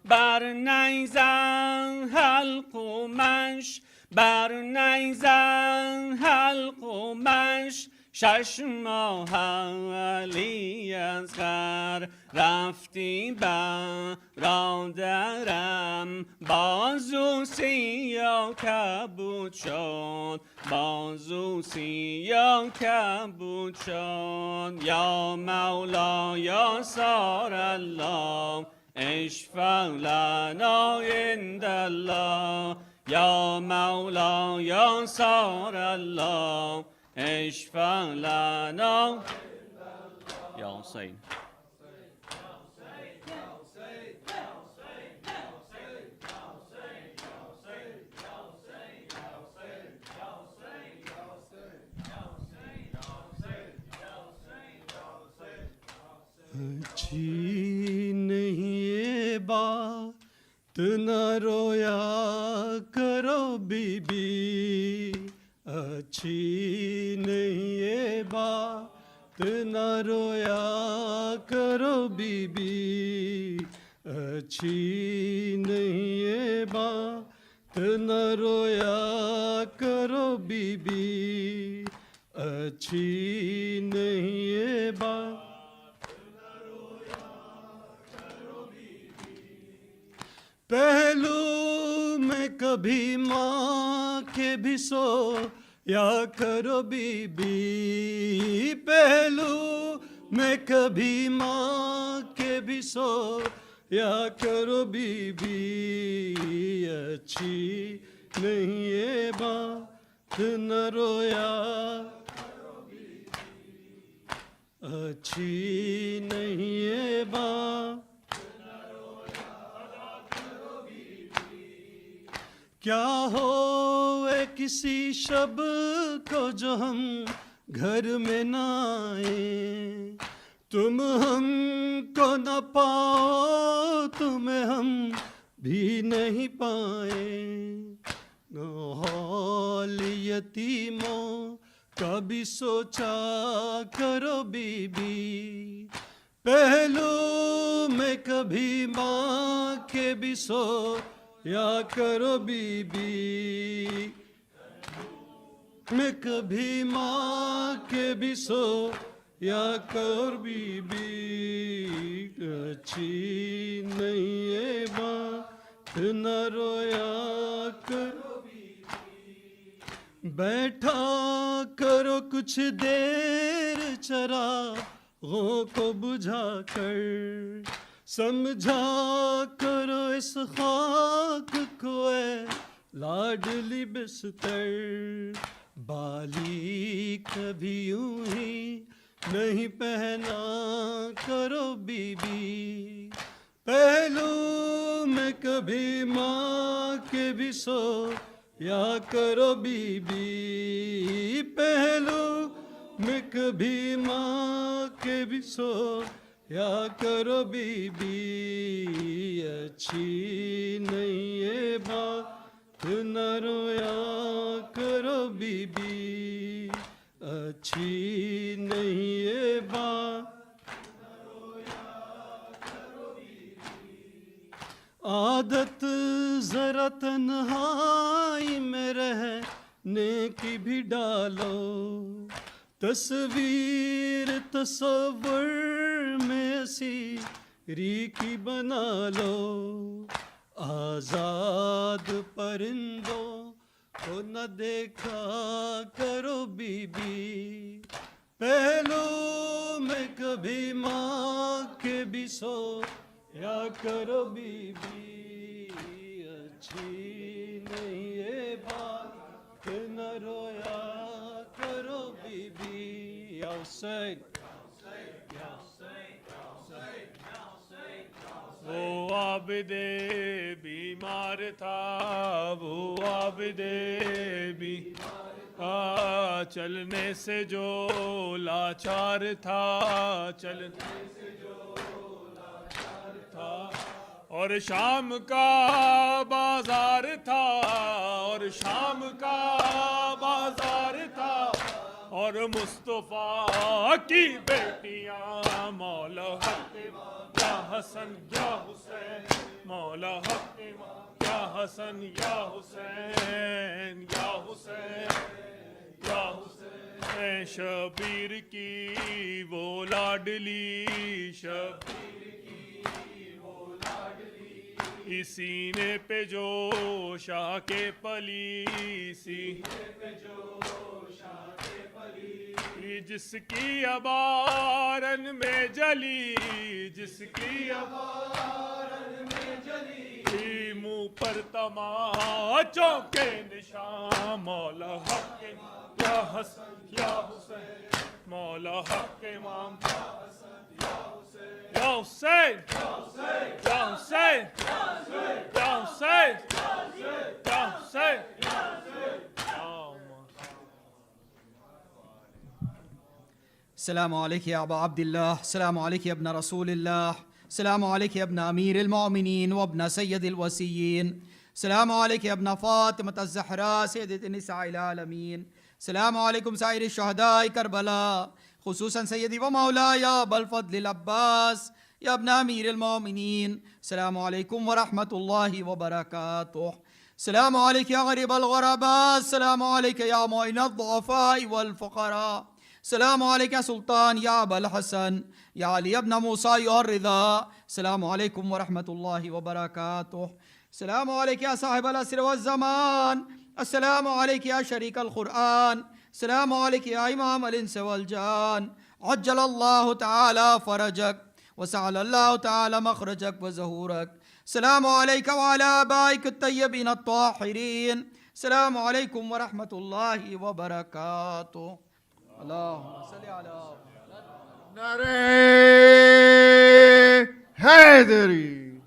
بر نیزن حلقومش بر نیزن حلقومش 6 ماه علی اصغر رفتی برادرم بازو سیاه کبود شد بازو سیاه کبود شد یا مولا یا صار الله اشفع لنا عند الله یا مولا یا صار الله اشفع لنا یا حسین اچھی نہیں یہ بات نہ رویا کرو بی بی اچھی نہیں یہ بات نہ رویا کرو بی بی اچھی نہیں یہ بات نہ رویا کرو بی بی اچھی نہیں یہ بات پہلو میں کبھی ماں کے بھی سو یا کرو بی بی پہلو میں کبھی ماں کے بھی سو یا کرو بی بی اچھی نہیں یہ بات نہ رویا اچھی نہیں یہ بات کیا ہوئے کسی شب کو جو ہم گھر میں نہ آئیں تم ہم کو نہ پاؤ تمہیں ہم بھی نہیں پائیں حال یتیموں کا بھی سوچا کرو بی بی پہلو میں کبھی ماں کے بھی سو یا کرو بی بی میں کبھی ماں کے بھی سو یا کر بی بی اچھی نہیں یہ بات نہ رویا کرو بیٹھا کرو کچھ دیر چراغوں کو بجھا کر سمجھا کرو اس خاک کو اے لاڈلی بستر بالی کبھی یوں ہی نہیں پہنا کرو بی بی پہلو میں کبھی ماں کے بھی سو یا کرو بی بی پہلو میں کبھی ماں کے بھی سو یا کرو بی بی اچھی نہیں یہ بات نہ رویا کرو بی بی اچھی نہیں یہ بات عادت ذرا تنہائی میں رہنے کی بھی ڈالو تصویر تصور میں اسیری کی بنا لو آزاد پرندوں کو نہ دیکھا کرو بی بی پہلو میں کبھی ماں کے بھی سو یا کرو بی بی اچھی حسین وہ عابد بیمار تھا، وہ عابد بیمار، چلنے سے جو لاچار تھا، چلنے سے جو لاچار تھا، اور شام کا بازار تھا، اور شام کا بازار تھا، اور مصطفیٰ کی بیٹیاں مولا حق یا حسن یا حسین، مولا حق یا حسن یا حسین، یا حسین یا حسین، شبیر کی وہ لاڈلی، شبیر کی وہ لاڈلی، سینے پہ جو شاہ کے پلی، سینے پہ جو شاہ کے پلی، جس کی ابارن میں جلی، جس کی ابارن میں جلی، منہ پر تماچوں کے نشان، مولا حق یا حسن یا حسین، مولا حق امام یا حسن یا حسین، یا حسین یا حسین یا حسین یا حسین۔ السلام علیکم یا ابا عبداللہ، السلام علیکم ابن رسول اللہ، السلام علیکم ابن امیر المؤمنین وابن سید الوسیین، السلام علیکم ابن فاطمة الزہرا سیدۃ نساء العالمین، السلام علیکم سائر الشہداء کربلا، خصوصاً سیدی و مولایا ابا الفضل العباس یا ابن امیر المؤمنین، السلام علیکم ورحمۃ اللہ وبرکاتہ، السلام علیکم یا غریب الغرباء، السلام علیکم یا معین الضعفاء والفقراء، السلام علیکم سلطان یا ابا الحسن یا علی ابن موسیٰ یا الرضا، السلام علیکم ورحمۃ اللہ وبرکاتہ، السلام علیکم یا صاحب العصر والزمان، السلام علیکم یا شریک القرآن، السلام علیکم یا امام الانس والجان، عجل اللہ تعالی فرجک وسعل اللہ تعالی مخرجک وظہورک، السلام علیکم وعلی آبائک الطیبین الطاہرین، السلام علیکم ورحمۃ اللہ وبرکاتہ، اللہم صلی علی نعرہ حیدری